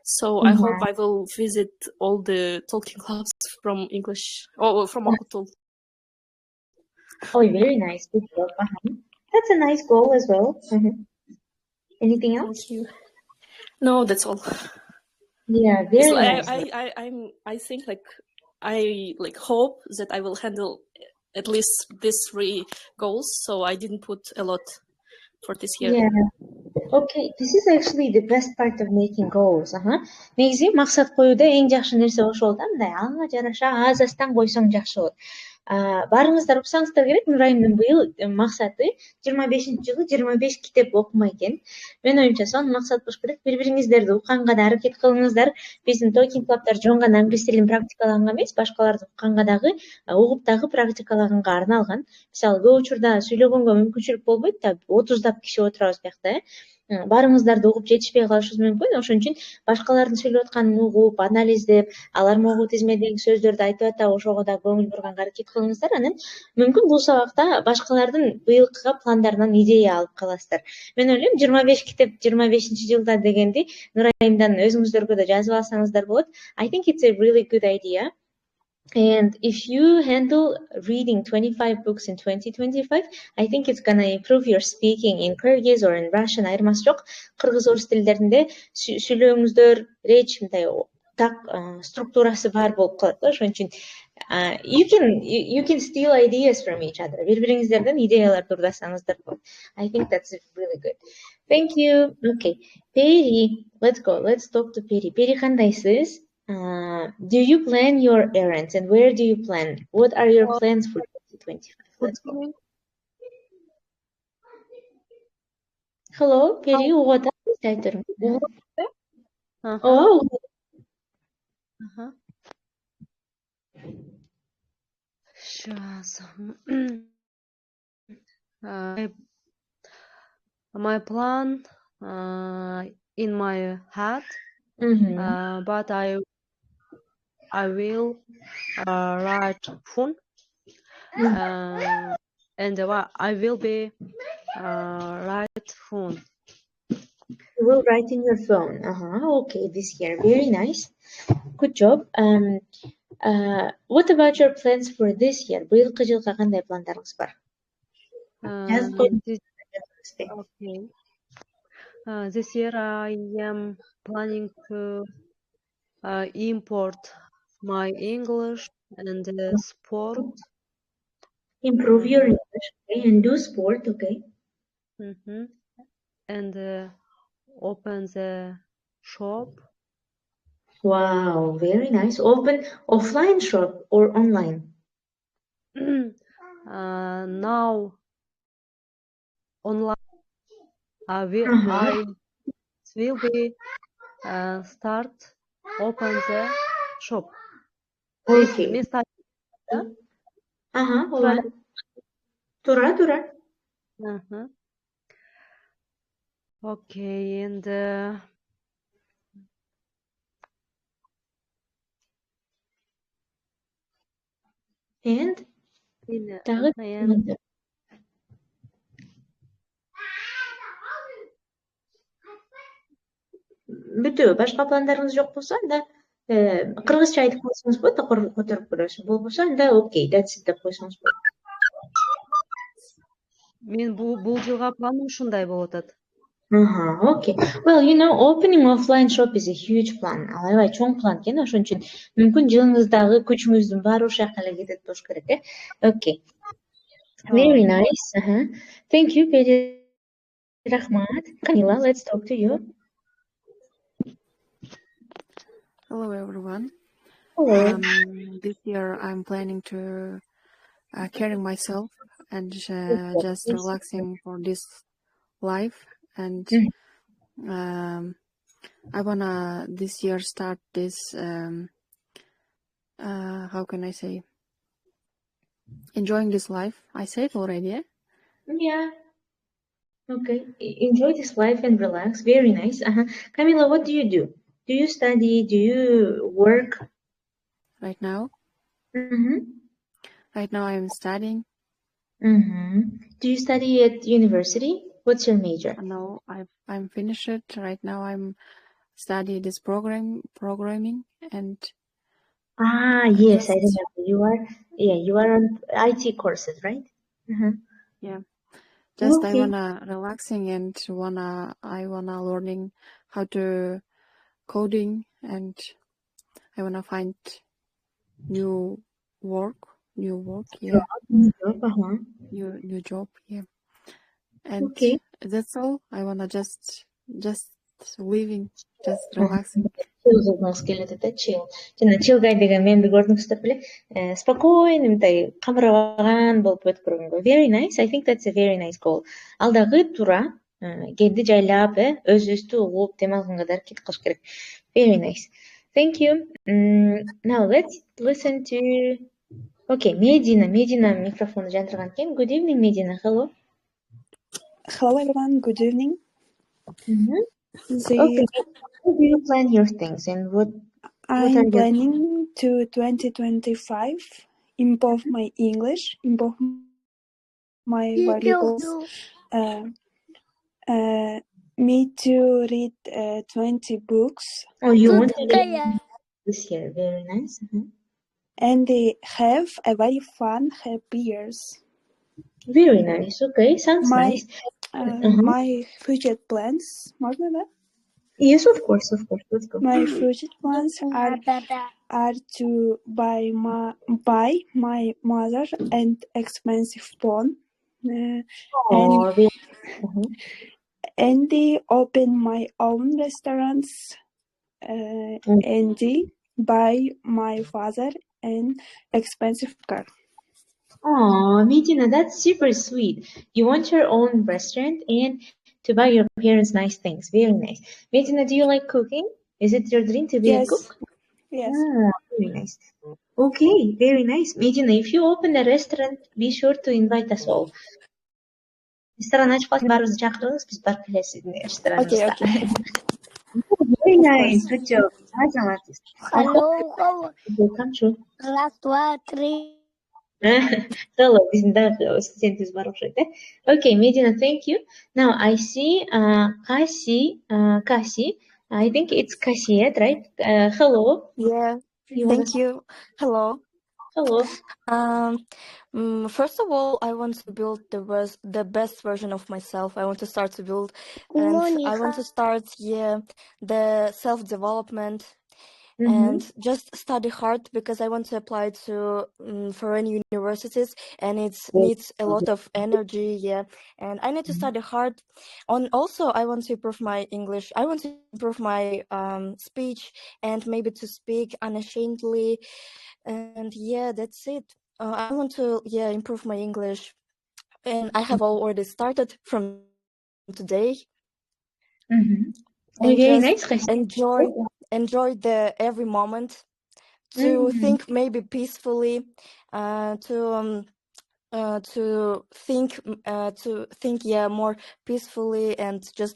So I hope I will visit all the talking clubs from English or from Okutul. Oh, very nice. Good job. That's a nice goal as well. Anything else? Thank you. No, that's all. Yeah, very nice. I think like I like hope that I will handle at least these 3 goals. So I didn't put a lot for this year. Yeah. Okay, this is actually the best part of making goals. Негизи максат коюуда эң жакшы нерсе ошол да, мындай ага жараша аз аздан койсоң жакшы болот. Барыңыздар уксаңыздар керек, Нурайымдын быйыл максаты 25 жылы 25 китеп окумай экен. Менин оюмча сонун максат болуш керек. Бири-бириңиздерди укканга да аракет кылыңыздар. Биздин Talking Club'дар жөн гана англис тилин практикалаганга эмес, башкаларды укканга дагы, угуп дагы практикалаганга арналган. Мисалы, көп учурда сүйлөгөнгө мүмкүнчүлүк болбойт да, 30дап киши отурабыз биякта, Барыңыздарды угуп жетишпей калышыбыз мүмкүн. Ошон үчүн башкалардын сүйлөп атканын угуп, анализдеп, алар могу тизмедеги сөздөрдү айтып атат, ошого да көңүл бурганга аракет кылыңыздар. Анан мүмкүн бул сабакта башкалардын быйылкыга пландарынан идея алып каласыздар. Мен ойлойм 25 китеп 25-жылда дегенди Нурайымдан өзүңүздөргө да жазып алсаңыздар болот. I think it's a really good idea. And if you handle reading 25 books in 2025, I think it's gonna improve your speaking in Kyrgyz or in Russian. Айырмасы жок. Кыргыз, орус тилдеринде сүйлөөңүздөр речь мындай так структурасы бар болуп калат да. Ошон үчүн you can steal ideas from each other. Бири-бириңиздерден идеяларды урдасаңыздар болот. I think that's really good. Thank you. Okay. Peri, let's go. Let's talk to Peri. Peri, кандайсыз? Do you plan your errands and where do you plan? What are your plans for 2025? Let's go. Hello, Peri, what are you Oh. Сейчас. My plan in my head, but I will write phone, and I will be write phone. You will write in your phone. Okay, this year. Very nice. Good job. What about your plans for this year? Быйылкы жылга кандай пландарыңыз бар? Okay. This year I am planning to import my English and sport. Improve your English, okay, and do sport, okay. And open the shop. Wow, very nice. Open offline shop or online? Now online. I will be start open the shop. Okay. Тура. Okay, and бүтү башка пландарыңыз жок болсо анда кыргызча айтып койсоңуз болот, которуп көрөсүң. Болбосо анда окей, that's it деп койсоңуз болот. Мен бул жылга планым ушундай болуп атат. Okay. Well, opening offline shop is a huge plan. Ал аябай чоң план экен, ошон үчүн мүмкүн жылыңыздагы күчүңүздүн баары ошол жака эле кетет болуш керек, э? Okay. Very nice. Thank you, Peri. Rahmat. Kamila, let's talk to you. Hello, everyone. Hello. This year I'm planning to caring myself and just relaxing for this life. And I wanna this year start this, how can I say, enjoying this life. I said already, eh? Yeah. Okay. Enjoy this life and relax. Very nice. Camila, what do you do? Do you study? Do you work? Right now? Right now I'm studying. Do you study at university? What's your major? No, I'm finished. Right now I'm study this programming and Yes, I remember. You are on IT courses, right? yeah. Just I Okay. wanna relaxing and I wanna learning how to coding and I wanna find new work, yeah. New job, New job, yeah. And Okay. that's all. I wanna just living, just relaxing. Chill болғыңыз келеді да, chill. Жана chillгай деген мемді көрдүңүздөр беле? Спокойный мындай камырабаган болуп өтүп көргөнгө. Very nice. I think that's a very nice goal. Алдагы туура кээде жайлап, өзүбүздү угуп дем алганга да аракет кылыш керек. Very nice. Thank you. Now let's listen to Okay, Medina microphone жандырган экен. Good evening, Medina. Hello. Hello everyone, good evening. Okay, how do you plan your things and what are I'm planning to 2025 improve my English, improve my valuables. Me to read 20 books. Oh, you want to read this year? Very nice. And they have a very fun, happy years. Very nice. Okay, sounds nice. My future plans, можно, да? Yes, of course. Let's go. My future plans are to buy my mother an expensive phone, and open my own restaurants, and buy my father an expensive car. Oh, Medina, that's super sweet. You want your own restaurant and to buy your parents nice things. Very nice. Medina, do you like cooking? Is it your dream to be a cook? Yes. Very nice. Okay, very nice. Medina, if you open a restaurant, be sure to invite us all. Ресторан ачып калсын, баарыбызды чакырыңыз, биз барып келебиз сиздин рестораныңызга. Very nice. Good job. Awesome artist. Hello. Welcome to Class 2, 3. Hello, биздин дагы студентибиз бар окшойт, э? Okay, Medina, thank you. Now I see Kasi. I think it's Kasiyet, right? Hello. Yeah. Thank you. Hello. Hello. First of all, I want to build the best version of myself. I want to start to build, and I want to start, the self-development, and just study hard because I want to apply to foreign universities, and it needs a lot of energy, and I need to study hard. Also, I want to improve my English. I want to improve my speech and maybe to speak unashamedly, and that's it. I want to improve my English, and I have already started from today. And Very just nice. enjoy the every moment, to think maybe peacefully, to think more peacefully, and just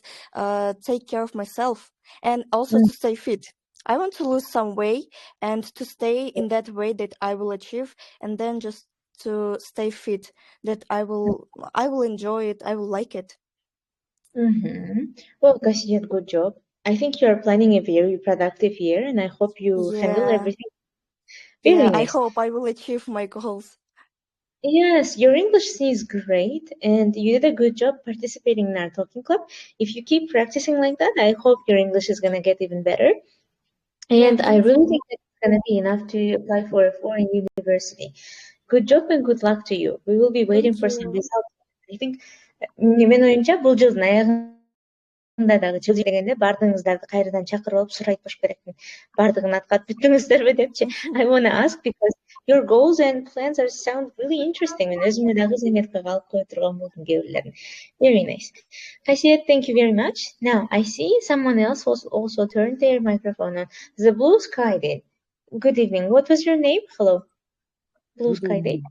take care of myself, and also to stay fit. I want to lose some weight and to stay in that way that I will achieve, and then just to stay fit, that I will enjoy it, I will like it. Well, Kasiyet, good job. I think you are planning a very productive year, and I hope you handle everything very nice. I hope I will achieve my goals. Yes, your English is great, and you did a good job participating in our talking club. If you keep practicing like that, I hope your English is gonna get even better. And I really think that it's gonna be enough to apply for a foreign university. Good job and good luck to you. We will be waiting for some results. I think менин оюмча бул жылдын аягында дагы жыл дегенде баардыгыңыздарды кайрадан чакырып алып сурайт болуш керекмин. Баардыгын аткарып бүттүңүздөрбү депчи. I want to ask because your goals and plans sound really interesting. Мен өзүмө дагы заметкага алып кое турган болдум кээ бирлерин. Very nice. Kasiyet, thank you very much. Now I see someone else also turned their microphone on. The Blue Sky Day. Good evening. What was your name? Hello. Blue Sky Day.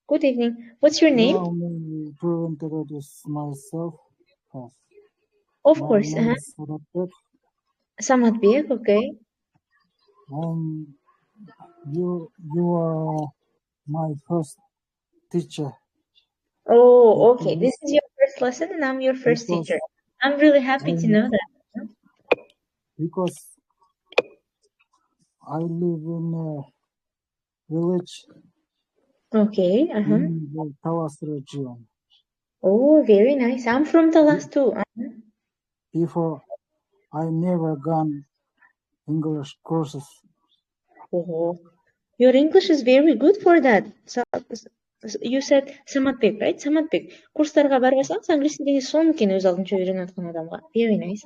Good evening. What's your name? Allow me to introduce myself first. Of course. My name is Sadatbek. Samatbek, okay. You are my first teacher. Oh, okay. This is your first lesson and I'm your first Because teacher. I'm really happy to know that. because I live in a village Okay. in the Talas region. Oh, very nice. I'm from Talas too. Before, I never gone English courses. Oh, your English is very good for that. You said Samatbek, right? Samatbek. Курстарға барбасаңыз, англис тілінде сол екен өз алдынша үйреніп жатқан адамға. Very nice.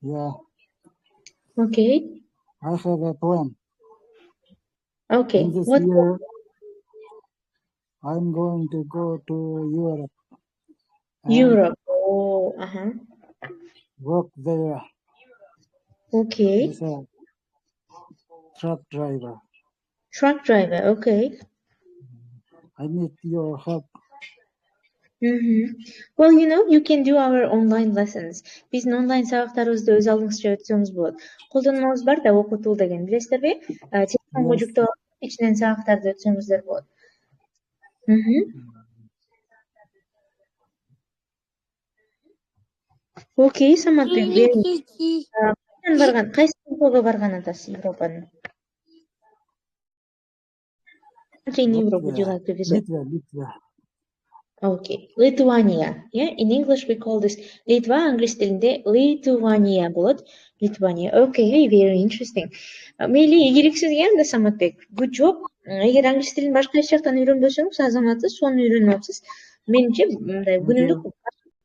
Yeah, Okay. I have a plan. Okay. In this What? year, I'm going to go to Europe. and Europe. Oh, Work there Okay. as a truck driver. Truck driver. Okay. I need your help. Well, you can do our online lessons. Биздин онлайн сабактарыбызды өз алдыңызча өтсөңүз болот. Колдонмабыз бар да, окутул деген, билесиздерби? Телефонго Yes. жүктөп алып, ичинен сабактарды өтсөңүздөр болот. Окей, Саматбек, кайдан барган? Кайсы өлкөгө барган атасыз Европанын? In Europe, would you like to visit? Litva. Okay, Lithuania. Yeah, in English we call this Litva, англис тилинде Lithuania болот. Lithuania. Okay, very interesting. Мейли, ийгилик сизге да, Саматбек. Good job. Эгер англис тилин башка эч жактан үйрөнбөсөңүз, азаматсыз, сону үйрөнүп атасыз. Менимче, мындай күнүлүк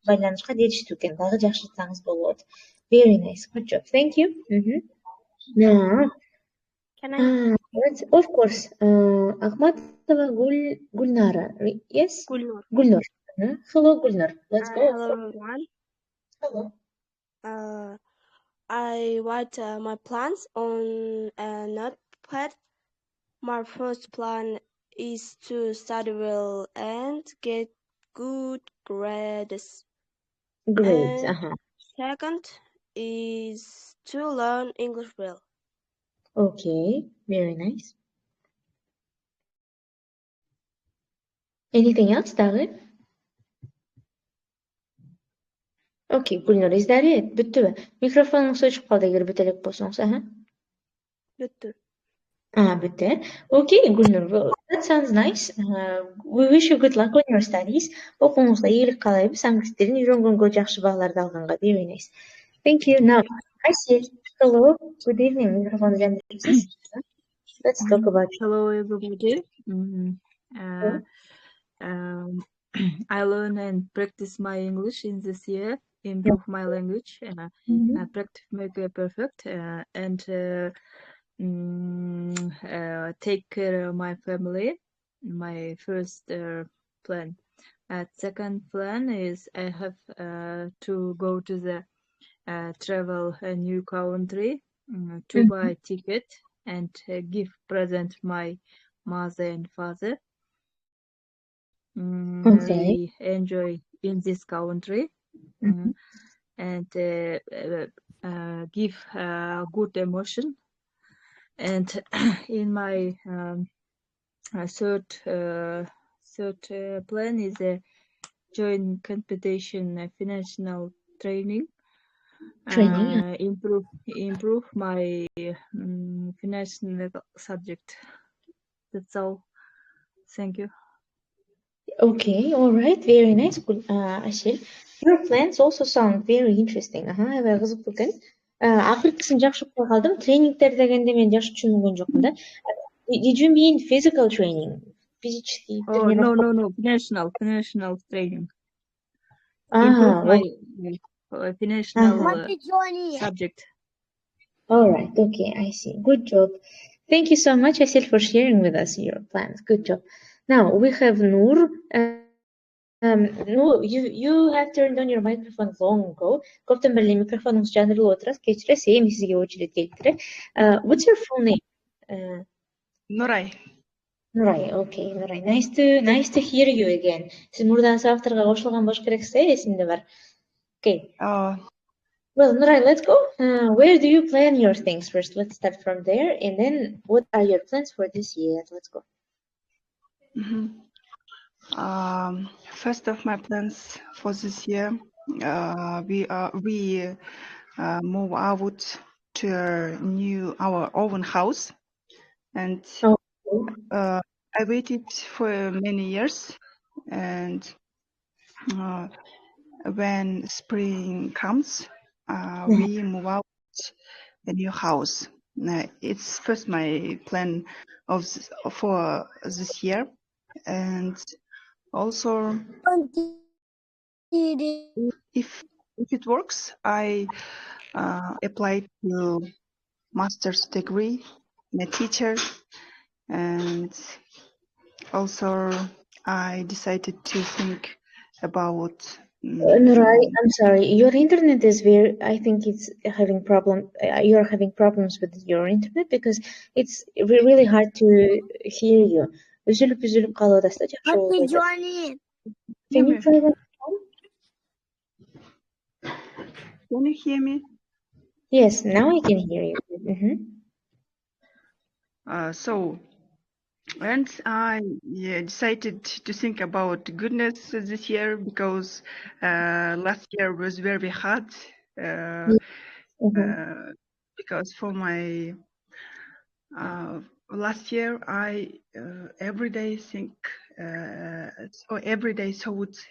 байланышка жетиштүү экен. Дагы жакшыртсаңыз болот. Very nice. Good job. Thank you. Now, Can I? of course. Ахматова Gulnara. Yes? Gulnur. Hello, Gulnur. Let's go. Hello, everyone. Hello. I write my plans on a notepad. My first plan is to study well and get good grades. Grades. And second is to learn English well. Okay, very nice. Anything else, Dagı? Okay, Gulnur, is that it? Бүттүбү? Микрофонуңуз өчүп калды эгер бүтө элек болсоңуз, Бүтті. Бүттү. Okay, Gulnur, well, that sounds nice. We wish you good luck on your studies. Окууңузда ийгилик каалайбыз. Англис тилин үйрөнгөнгө жакшы бааларды алганга. Very nice. Thank you. Now, Aysel, hello, good evening. Microphone жандырыпсыз. Let's talk about. Hello, everybody. I learn and practice my English in this year, improve my language, practice make it perfect, and take care of my family. My first plan. Second plan is I have to go to the travel a new country to buy ticket and give present my mother and father. Okay. We enjoy in this country and give good emotion. And in my third plan is join competition financial training. Improve my financial subject. That's all. Thank you. Okay, all right, very nice. Aysel, your plans also sound very interesting. Аябай кызыктуу экен. Акыркысын жакшы угуп калдым. Тренингдер дегенде мен жакшы түшүнгөн жокмун да. Did you mean physical training? Физический тренировка? No, financial training. Improve my financial subject. All right, okay, I see. Good job. Thank you so much, Aysel, for sharing with us your plans. Good job. Now we have Noor. Noor, you have turned on your microphone long ago. Көптөн бери микрофонуңуз жандырылып отурат. Кечиресиз, эми сизге очередь келиптир. What's your full name? Nuray. Nuray, okay, Nuray. Nice to hear you again. Сиз мурдагы сабактарга кошулган болуш керексиз, эсимде бар. Okay. Well, Nuray, let's go. Where do you plan your things first? Let's start from there, and then what are your plans for this year? Let's go. First of my plans for this year, we move out to our own house, and I waited for many years, and when spring comes, we move out a new house. It's first my plan for this year, and also if it works, I applied to master's degree in a teacher, and also I decided to think about. Nuray, I'm sorry. Your internet is I think it's having you're having problems with your internet because it's really hard to hear you. Üzülüp қалу да жақсы болып айтады. Can you try that? Can you hear me? Yes, now I can hear you. And I decided to think about goodness this year because last year was very hard. Because for my last year, I every day thought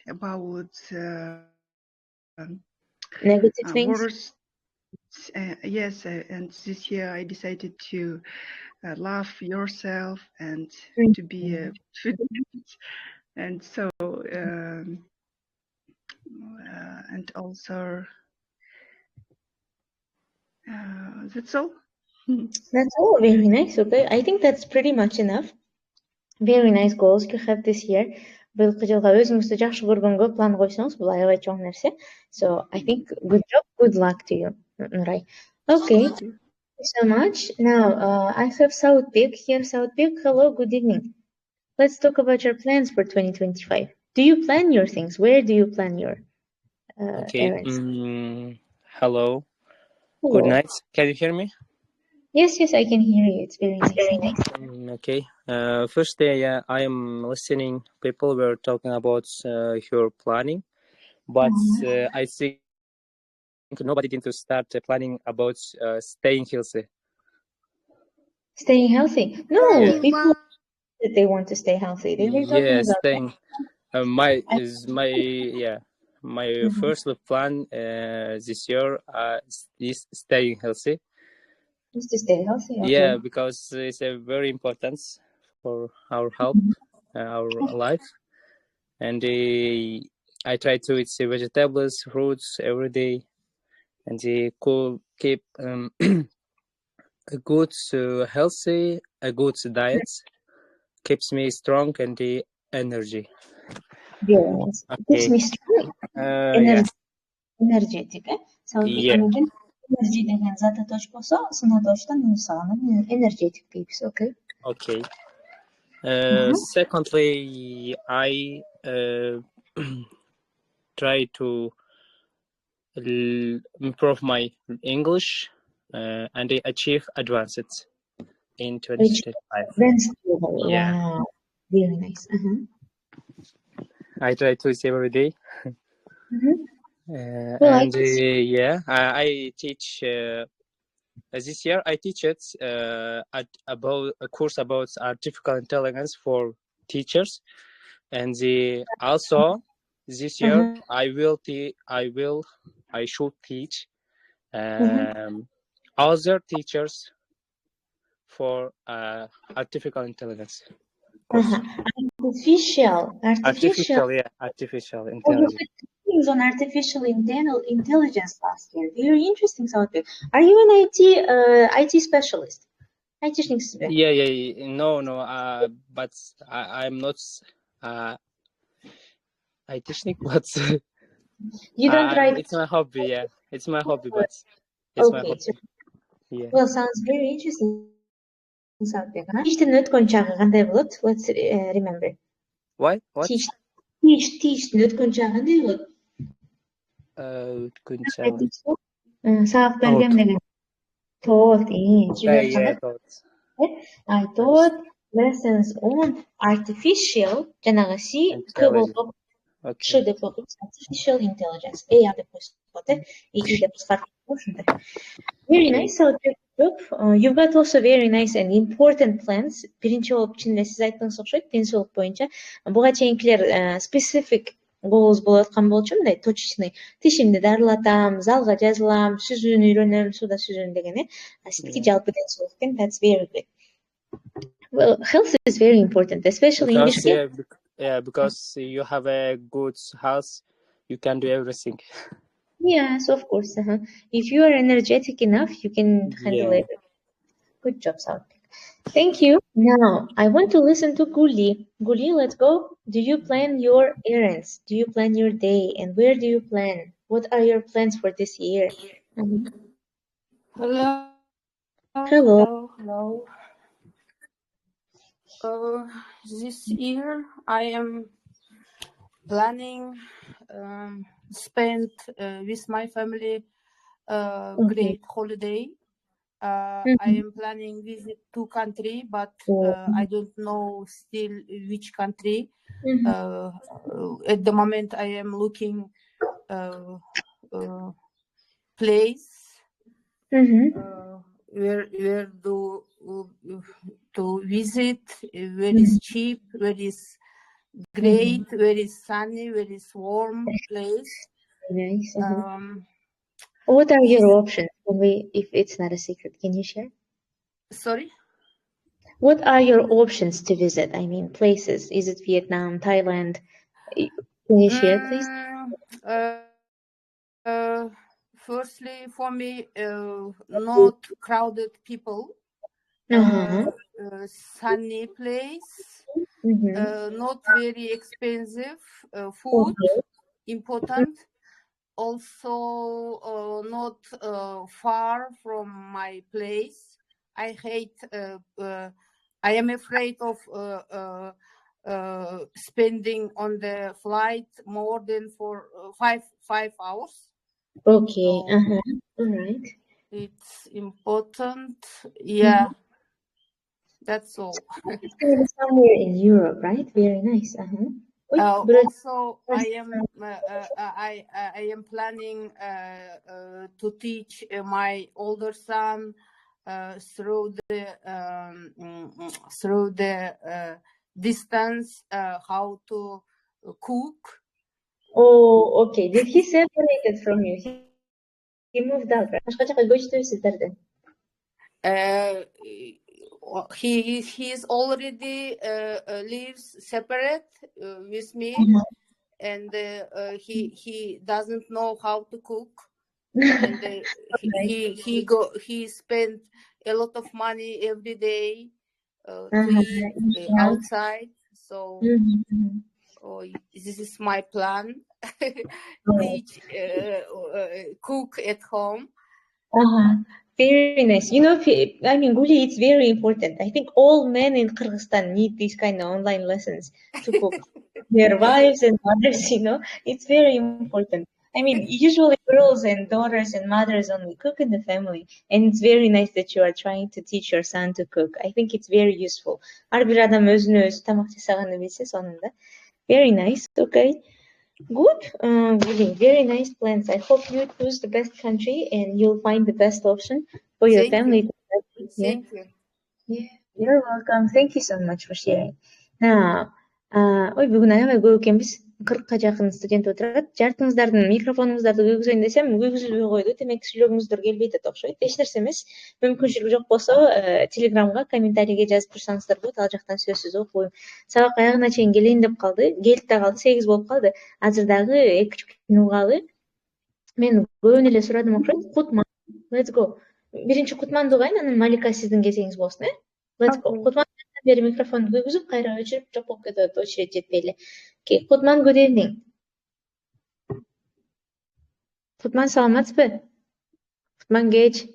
about negative things. Words. Yes, and this year I decided to love yourself and to be confident, and so and also that's all. That's all. Very nice. Okay, I think that's pretty much enough. Very nice goals you have this year. Быйылкы жылга өзүңүздү жакшы көргөнгө план койсоңуз, бул аябай чоң нерсе. So I think good job, good luck to you, Nuray. Okay, thank you so much. Now I have Southbek here. Southbek, hello, good evening. Let's talk about your plans for 2025. Do you plan your things? Where do you plan your errands? Hello. Good night. Can you hear me? Yes, I can hear you. It's very nice. Okay. First day, I am listening. People were talking about your planning, but I think nobody didn't start planning about staying healthy. Staying healthy? No, people that they want to stay healthy. They were talking about staying. My first plan this year is staying healthy. Just to stay healthy. Okay. Yeah, because it's very important for our health, our life, and I try to eat vegetables, fruits every day, and could keep a good healthy, a good diet keeps me strong and the energy. Very nice. Keeps me strong. Energetic. So energy деген заты точ болсо, сына точтан energetic deybiz. Okay. Okay. Secondly, I try to improve my English and achieve advanced in 2025. Advanced level. Yeah. Wow. Very nice. I try to see every day. I teach this year. I teach it about a course about artificial intelligence for teachers, and also this year I should teach other teachers for artificial intelligence. Artificial intelligence. Things on artificial intelligence last year. Very interesting, Southbek. Are you an IT specialist? No. But I'm not IT, but you don't try. It's my hobby. Yeah, it's my hobby, but it's my hobby. Yeah. Well, sounds very interesting. Let's remember. What? Teach өткөн чагында болот. Өткөн чагында. Сабак бергем деген. Тот. Тот. I thought lessons on artificial жанагы C K болуп Ш деп окуйбуз, artificial intelligence. AI деп коюшат, AI деп кыскартып ушундай. Very nice. So you've got also very nice and important plans. Биринчи болуп чын эле сиз айттыңыз окшойт, ден соолук боюнча. Буга чейинкилер specific goals болуп аткан болчу, мындай точечный. Тишимди дарылатам, залга жазылам, сүзүүнү үйрөнөм, сууда сүзүүнү деген. Сиздики жалпы ден соолук экен. That's very good. Well, health is very important, especially in this case. Yeah, because you have a good health, you can do everything. Yes, of course. If you are energetic enough, you can handle it. Good job, Saud. Thank you. Now, I want to listen to Guli. Guli, let's go. Do you plan your errands? Do you plan your day? And where do you plan? What are your plans for this year? Hello. Hello. Hello. This year I am planning spend with my family great holiday. I am planning visit 2 countries, but I don't know still which country. At the moment, I am looking place where to visit, where is cheap, where is great, where is sunny, where is warm place. Nice. What are your options? If it's not a secret, can you share? Sorry? What are your options to visit? I mean, places. Is it Vietnam, Thailand? Can you share, please? Firstly, for me, not crowded people, sunny place, not very expensive food, important. Also, not far from my place. I hate. I am afraid of spending on the flight more than for 5 hours. Okay. All right. It's important. Yeah. That's all. Somewhere in Europe, right? Very nice. Also, I am planning to teach my older son through the distance how to cook. Oh, okay. Did he separated from you? He moved out, right? He's already lives separate with me, and he doesn't know how to cook, and he spent a lot of money every day to eat outside. So this is my plan: teach, cook at home. Very nice. You know, I mean, Guli, it's very important. I think all men in Kyrgyzstan need these kind of online lessons to cook. Their wives and mothers, you know, it's very important. I mean, usually girls and daughters and mothers only cook in the family. And it's very nice that you are trying to teach your son to cook. I think it's very useful. Very nice. Okay. Good. Very nice plans. I hope you choose the best country and you'll find the best option for your family. Thank you. Yeah, you're welcome. Thank you so much for sharing. Now, бүгүн аябай көп экенбиз. 40ка жакын студент отурат. Жартыңыздардын микрофонуңуздарды күйгүзөйүн десем, күйгүзүлбөй койду. Демек сүйлөгүңүздөр келбей атат окшойт. Эч нерсе эмес. Мүмкүнчүлүк жок болсо, Телеграмга, комментарийге жазып турсаңыздар болот. Ал жактан сөзсүз окуйм. Сабак аягына чейин келейин деп калды. Келип да калды, 8 болуп калды. Азыр дагы 2,5 күн угалы. Мен көбүн эле сурадым окшойт. Кутман. Let's go. Биринчи Кутманды угайын, анан Малика сиздин кезиңиз болсун, Let's go. Кутман бери микрофонду күйгүзүп, кайра өчүрүп, жок болуп кетет, очередь жетпей эле. Кутман, good evening. Кутман, саламатсызбы? Кутман кеч.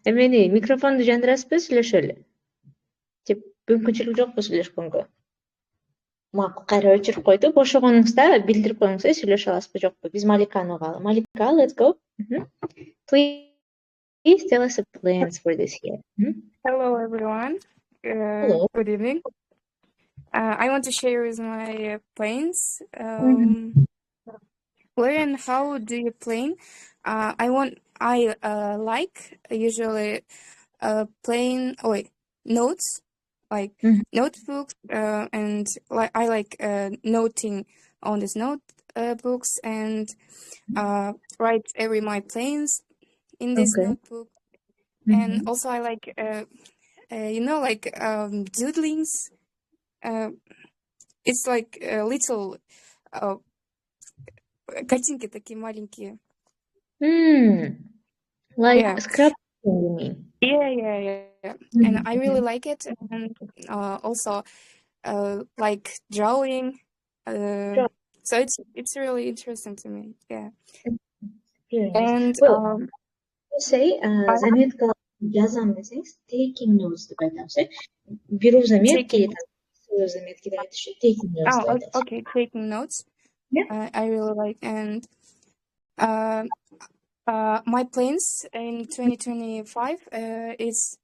Эмени микрофонду жандырасызбы, сүйлөшөлү? Деп мүмкүнчүлүк жокпу сүйлөшкөнгө? Макул, кайра өчүрүп койду. Бошогонуңузда билдирип коюңуз, сүйлөшө аласызбы, жокпу? Биз Маликаны угалы. Малика, let's go. Please tell us the plans for this year. Hello, everyone. Hello. Good evening. I want to share with my plans. Where and how do you plan? I like usually playing notes, like notebooks, and I like noting on these notebooks and write every my plans in this Okay. notebook. And also I like like doodlings. It's like little картинки такие маленькие. Like Yeah. scrapbooking, you mean? Yeah. And I really like it, and also like drawing. So it's really interesting to me. Yeah. Very nice. And Well, say заметка жазам десеңіз, taking notes деп айтамыз, иә? Беру заметки, свою заметки деп айтыш, taking notes деп айтамыз. Okay, taking notes. Yeah. I really like, and my plans in 2025 is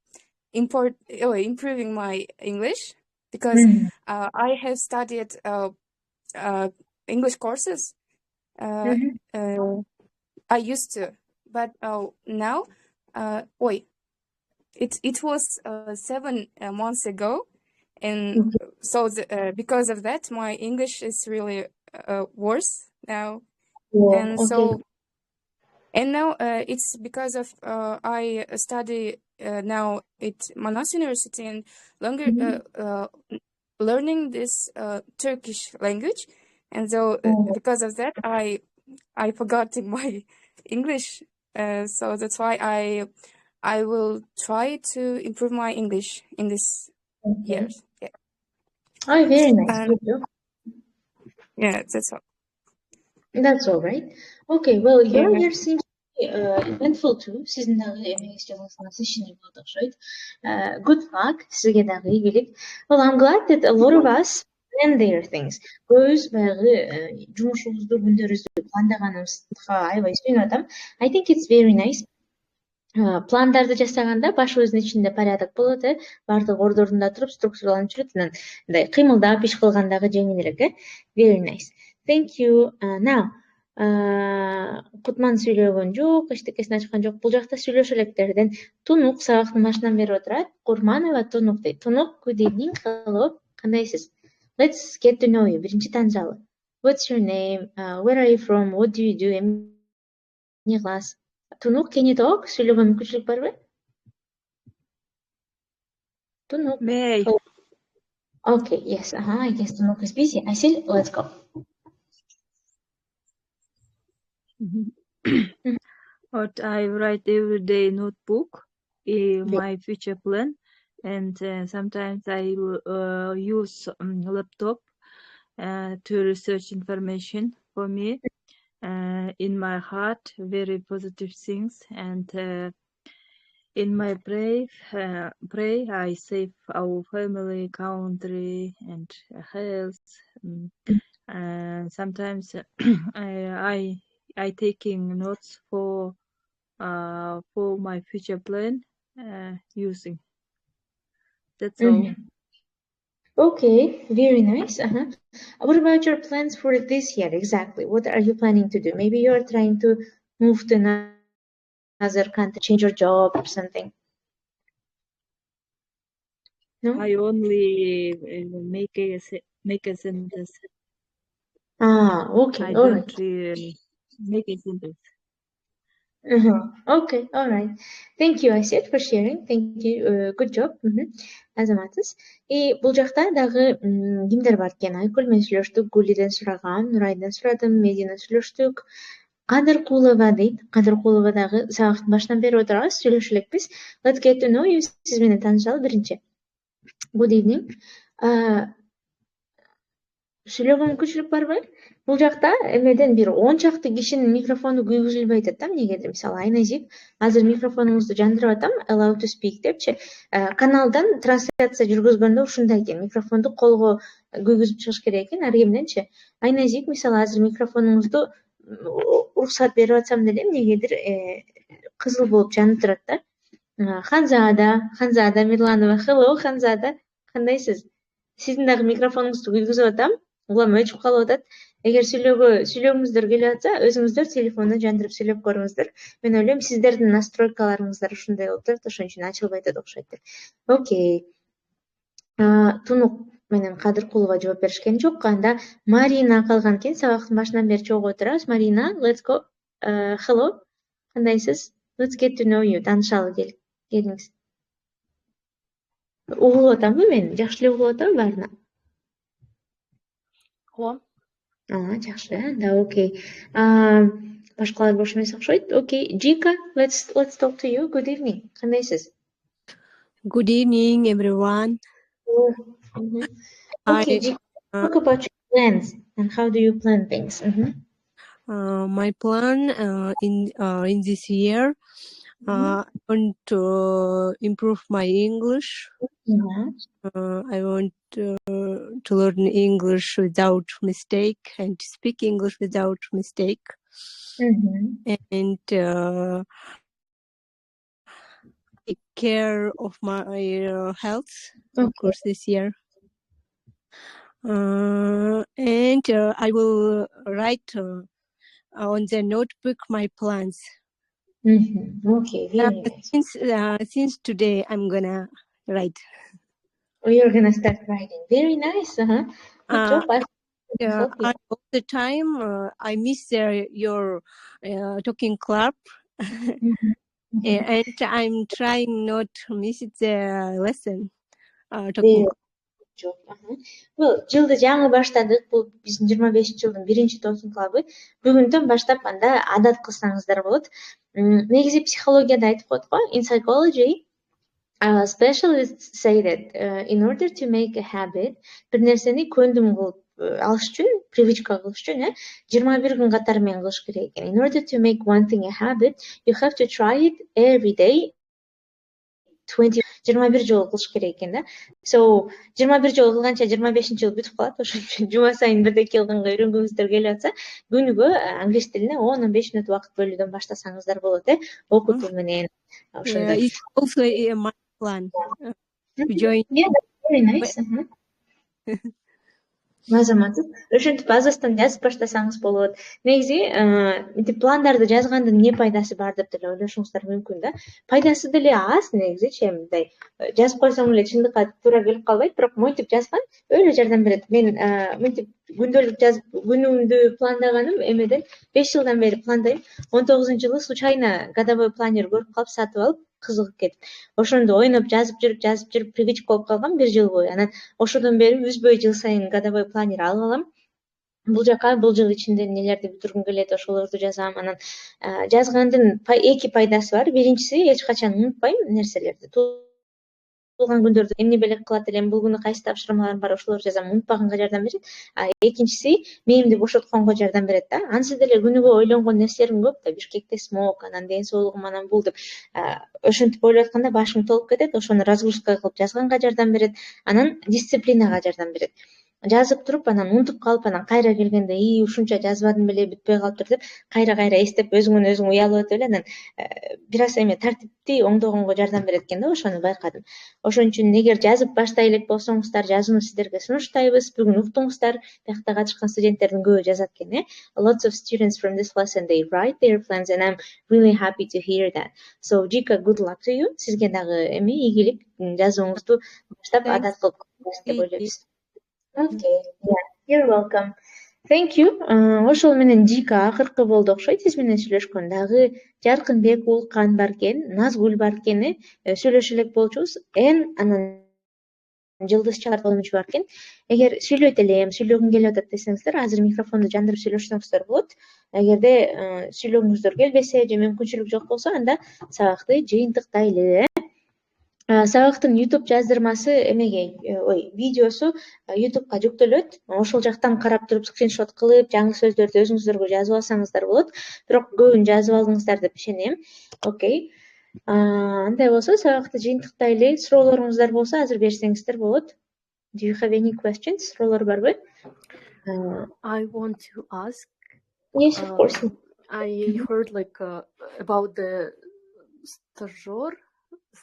improving my English, because I have studied English courses. I used to, but now, it was 7 months ago, and so because of that, my English is really worse now, and so. And now it's because of I study now at Manas University and learning this Turkish language, and so because of that I forgot my English, so that's why I will try to improve my English in this years. Yeah. Oh, very nice. Good job. Yeah, that's all. That's all right. Okay, well, your year seems eventful too. Sizin дагы эмеңиз жалгасына насыщенный болду окшойт. Good luck. Сизге дагы ийгилик. Well, I'm glad that a lot of us plan their things. Көбүбүз баягы жумушубузду, күндөрүбүздү пландаганыбызга аябай сүйүнүп атам. I think it's very nice. Пландарды жасаганда башыбыздын ичинде порядок болот, баардыгы ордорунда туруп, структураланып жүрөт, анан мындай кыймылдап иш кылгандагы жеңилирээк, Very nice. Thank you. Now, Кутман сүйлөгөн жок, эчтекесин ачкан жок. Бул жакта сүйлөшө электерден Тунук сабактын башынан бери отурат. Курманова Тунук дейт. Тунук, good evening. Hello. Кандайсыз? Let's get to know you. Биринчи таанышалы. What's your name? Where are you from? What do you do? Эмне кыласыз? Тунук, can you talk? Сүйлөгөн мүмкүнчүлүк барбы? Тунук. May. Okay, yes. I guess Tунук is busy. Айсел, let's go. What I write every day notebook in my future plan, and sometimes I use laptop to research information for me. In my heart, very positive things, and in my pray I save our family, country, and health. Sometimes I taking notes for my future plan using. That's all. Okay, very nice. What about your plans for this year exactly? What are you planning to do? Maybe you are trying to move to another country, change your job or something. No? I only make a sentence. Okay, I all don't right. make a sentence. Okay, all right. Thank you, Айсет, for sharing. Thank you. Good job. Азаматсыз. Бул жакта дагы кимдер бар экен? Айкүл менен сүйлөштүк, Гулиден сурагам, Нурайдан сурадым, Медина сүйлөштүк. Кадыр Кулова дейт. Кадыр Кулова дагы сабактын башынан бери отурабыз, сүйлөшө элекпиз. Let's get to know you. Сиз менен таанышалы биринчи. Good evening. Сүйлөгөн мүмкүнчүлүк барбы? Бул жакта эмеден бир 10 чакты кишинин микрофону күйгүзүлбөй атат да, эмнегедир. Мисалы, Айназик, азыр микрофонуңузду жандырып атам, allow to speak депчи. Каналдан трансляция жүргүзгөндө ушундай экен, микрофонду колго күйгүзүп чыгыш керек экен, ар кимденчи. Айназик, мисалы, азыр микрофонуңузду уруксат берип атсам деле эмнегедир кызыл болуп жанып турат да. Ханзада Мирланова. Hello, Ханзада. Кандайсыз? Сиздин дагы микрофонуңузду күйгүзүп атам. Улам өчүп калып атат. Эгер сүйлөгүңүздөр келип атса, өзүңүздөр телефонду жандырып сүйлөп көрүңүздөр. Мен ойлойм сиздердин настройкаларыңыздар ушундай болуп турат, ошон үчүн ачылбай атат окшойт деп. Окей. Тунук менен Кадыркулова жооп беришкен жок. Анда Марина калган экен. Сабактын башынан бери чогуу отурабыз. Марина, let's go. Hello. Кандайсыз? Let's get to know you. Таанышалы келиңиз. Угулуп атамбы мен? Жакшы эле угулуп атамбы баарына? Ооба. Жакшы. Да, окей. Башкалар бош эмес окшойт. Окей. Jika, let's talk to you. Good evening. Кандайсыз? Good evening, everyone. Okay, Jika, talk about your plans and how do you plan things? My plan in this year, I want to improve my English. I want to learn English without mistake and speak English without mistake. And take care of my health, of course, this year. And I will write on the notebook my plans. Okay, very nice. Since today, I'm gonna write. Oh, you're gonna start writing. Very nice. Good job. All the time, I miss your talking club. And I'm trying not to miss the lesson. Talking Жок. Бул жылды жаңы баштадык. Бул биздин 25 жылдын 1-чи Talking Club. Бүгүндөн баштап анда адат кылсаңыздар болот. Негизи психологияда айтып коет го. In psychology, specialists say that in order to make a habit, бир нерсени көндүм кылып алыш үчүн, привычка кылыш үчүн, 21 күн катары менен кылыш керек экен. In order to make one thing a habit, you have to try it every day. 21 жолу кылыш керек экен да. So 21 жолу кылганча 25-чи жолу бүтүп калат. Ошон үчүн жума сайын бирдеке кылганга үйрөнгүңүздөр келип атса, күнүгө англис тилине 10-15 мүнөт убакыт бөлүүдөн баштасаңыздар болот, окутуу менен. Ошондой. It's also my plan. Join. Yeah, very nice. Мазаматсыз. Ошентип азастан жазып баштасаңыз болот. Негизи, мынтип пландарды жазгандын эмне пайдасы бар деп деле ойлошуңуздар мүмкүн да. Пайдасы деле аз негизи, мындай жазып койсоң эле чындыкка туура келип калбайт, бирок монтип жазган өйдө жардам берет. Мен мынтип күндөлүк жазып күнүмдү пландаганым эмеден 5 жылдан бери пландайм. 19-жылы случайно годовой планер көрүп калып сатып алып кызыгып кетип. Ошондо ойноп жазып жүрүп привычка болуп калган 1 жыл бою. Анан ошодон бери үзбөй жыл сайын годовой планер алып алам. Бул жака бул жыл ичинде эмнелерди бүтүргүм келет, ошолорду жазам. Анан жазгандын эки пайдасы бар. Биринчиси, эч качан унутпайм нерселерди. Туулган күндөрдү эмне белек кылат элем, бул күнү кайсы тапшырмаларым бар, ошолорду жазам, унутпаганга жардам берет. Экинчиси, мээримди бошотконго жардам берет да. Ансыз деле күнүгө ойлонгон нерселерим көп да, Бишкекте смог, анан ден соолугум, анан бул деп ошентип ойлоп атканда башым толуп кетет. Ошону разгрузка кылып жазганга жардам берет. Анан дисциплинага жардам берет. Жазып туруп, анан унутуп калып, анан кайра келгенде, ушунча жазбадым беле, бүтпөй калыптыр деп, кайра эстеп, өзүңөн өзүң уялып өтүп эле, анан бир аз эме тартипти оңдогонго жардам берет экен да, ошону байкадым. Ошон үчүн эгер жазып баштай элек болсоңуздар, жазууну сиздерге сунуштайбыз. Бүгүн уктуңуздар, биякта катышкан студенттердин көбү жазат экен, Lots of students from this lesson, they write their plans and I'm really happy to hear that. So, Jika, good luck to you. Сизге дагы ийгилик, жазууңузду баштап адат кылып деп ойлойбуз. Okay, yeah, you're welcome. Thank you. Ошол менен Jika акыркы болду окшойт. Сиз менен сүйлөшкөн дагы Жаркынбек, Улкан бар экен, Назгүл бар экен, сүйлөшө элек болчубуз. Анан Жылдыз Чаларболмуч бар экен. Эгер сүйлөйт элем, сүйлөгүм келип атат десеңиздер, азыр микрофонду жандырып сүйлөшсөңүздөр болот. Эгерде сүйлөгүңүздөр келбесе же мүмкүнчүлүк жок болсо, анда сабакты жыйынтыктайлы. Сабактын YouTube жаздырмасы видеосу YouTube'га жүктөлөт. Ошол жактан карап туруп скриншот кылып, жаңы сөздөрдү өзүңүздөргө жазып алсаңыздар болот. Бирок көбүн жазып алдыңыздар деп ишенем. Окей. Андай болсо, сабакты жыйынтыктайлы. Суроолоруңуздар болсо, азыр берсеңиздер болот. Do you have any questions? Суроолор барбы? I want to ask. Yes, of course. I heard about the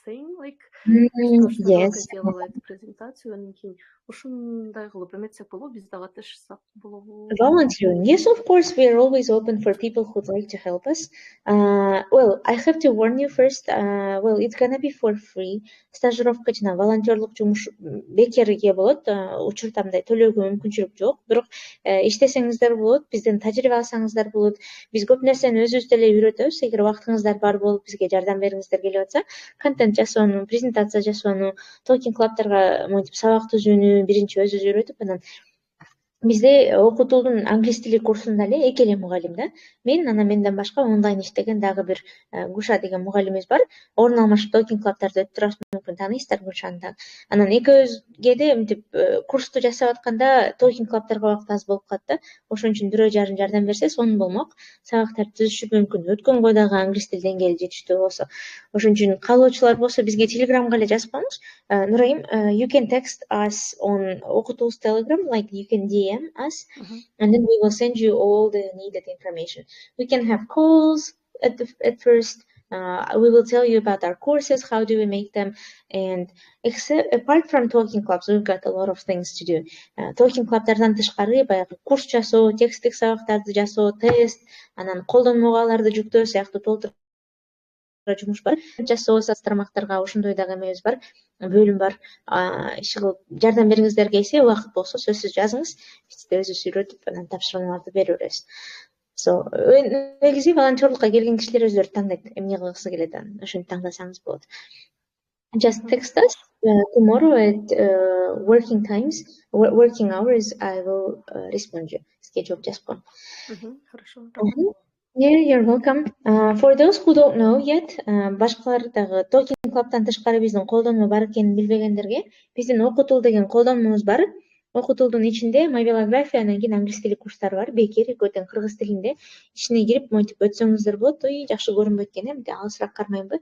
saying, like, Yes. делала презентацию, анан кийин ушундай кылып эметсек болобу, биз дагы катышсак болобу? Volunteering. Yes, of course, we are always open for people who'd like to help us. Well, I have to warn you first. Well, it's gonna be for free. Стажировка жана волонтерлук жумуш бекерге болот. Учуртамдай төлөөгө мүмкүнчүлүк жок. Бирок иштесеңиздер болот, бизден тажрыйба алсаңыздар болот. Биз көп нерсени өзүбүз деле үйрөтөбүз. Эгер убактыңыздар бар болуп бизге жардам бергиңиздер келип атса, контент жасоону, презентация жасоону, токинг клабтарга монтип сабак түзүүнү биринчи өзүбүз үйрөтүп, анан бизде окутуудун англис тили курсунда эле эки эле мугалим да. Мен анан менден башка онлайн иштеген дагы бир Гуша деген мугалимибиз бар. Орун алмашып токинг клабтарды өтүп турасыз, мүмкүн тааныйсыздар Гушаны да. Анан экөөбүзгө да мынтип курсту жасап атканда токинг клабтарга убакыт аз болуп калат да. Ошон үчүн бирөө жарын жардам берсе сонун болмок. Сабактарды түзүшүп мүмкүн өткөнгө дагы англис тил деңгээли жетиштүү болсо. Ошон үчүн каалоочулар болсо бизге телеграмга эле жазып коюңуз. Нурайым, you can text us on окутуубуз Telegram, like you can DM us, and then we will send you all the needed information. We can have calls at first. We will tell you about our courses, how do we make them, and apart from talking clubs, we've got a lot of things to do. Talking club'lardan тышкары баягы курс жасоо, тексттик сабактарды жасоо, тест, анан колдонмогооларды жүктөө сыяктуу толтуруп жумуш бар. Жасоо тармактарга ошондой дагы эмебиз бар, бөлүм бар. Иш кылып жардам бериңиздер келсе, убакыт болсо сөзсүз жазыңыз. Биз да өзүбүз үйрөтүп анан тапшырмаларды бере беребиз. So, негизи волонтерлукка келген кишилер өздөрү тандайт, эмне кылгысы келет, ошону тандасаңыз болот. Just text us tomorrow at working hours. I will respond you. Schedule just one. Хорошо. Yeah, you're welcome. For those who don't know yet, башкалар дагы Talking Club'тан тышкары биздин колдонмо бар экенин билбегендерге, биздин Окутул деген колдонмобуз бар. Окутулдун ичинде мобилография, анан кийин англис тили курстары бар, бекер экөөтөн кыргыз тилинде. Ичине кирип монтип өтсөңүздөр болот. Жакшы көрүнбөйт экен, эмне алысыраак кармайбы?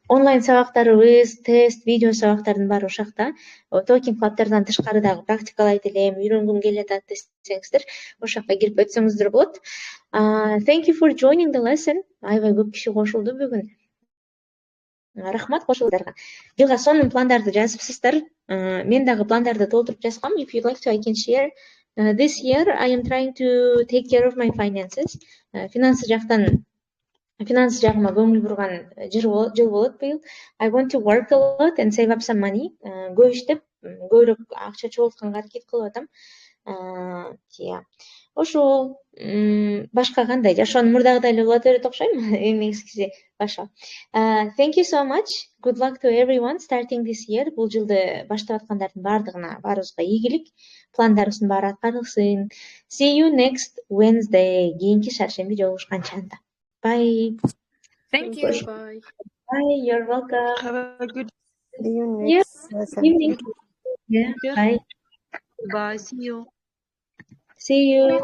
Онлайн сабактарыбыз, тест, видео сабактардын баары ошакта. Talking Club'тардан тышкары дагы практикалайт элем, үйрөнгүм келет десеңиздер, ошакка кирип өтсөңүздөр болот. Thank you for joining the lesson. Аябай көп киши кошулду бүгүн. Рахмат кошулуңуздарга. Жылга сонун пландарды жазыпсыздар. Мен дагы пландарды толтуруп жазгам. If you'd like to, I can share. This year I am trying to take care of my finances. Финансы жагыма көңүл бурган жыл болот быйыл. I want to work a lot and save up some money. Көп иштеп, көбүрөөк акча чогултканга аракет кылып атам. Ошол башка кандай жашоонун мурдагыдай эле болот берет окшойм. Эң негизгиси башка. Thank you so much. Good luck to everyone starting this year. Бул жылды баштап аткандардын баардыгына баарыбызга ийгилик, пландарыбыздын баары аткарылсын. See you next Wednesday. Кийинки шаршемби жолугушканча. Bye. Thank you. Bye. Bye. You're welcome. Have a good evening. Yeah. Bye. Bye. See you. See you.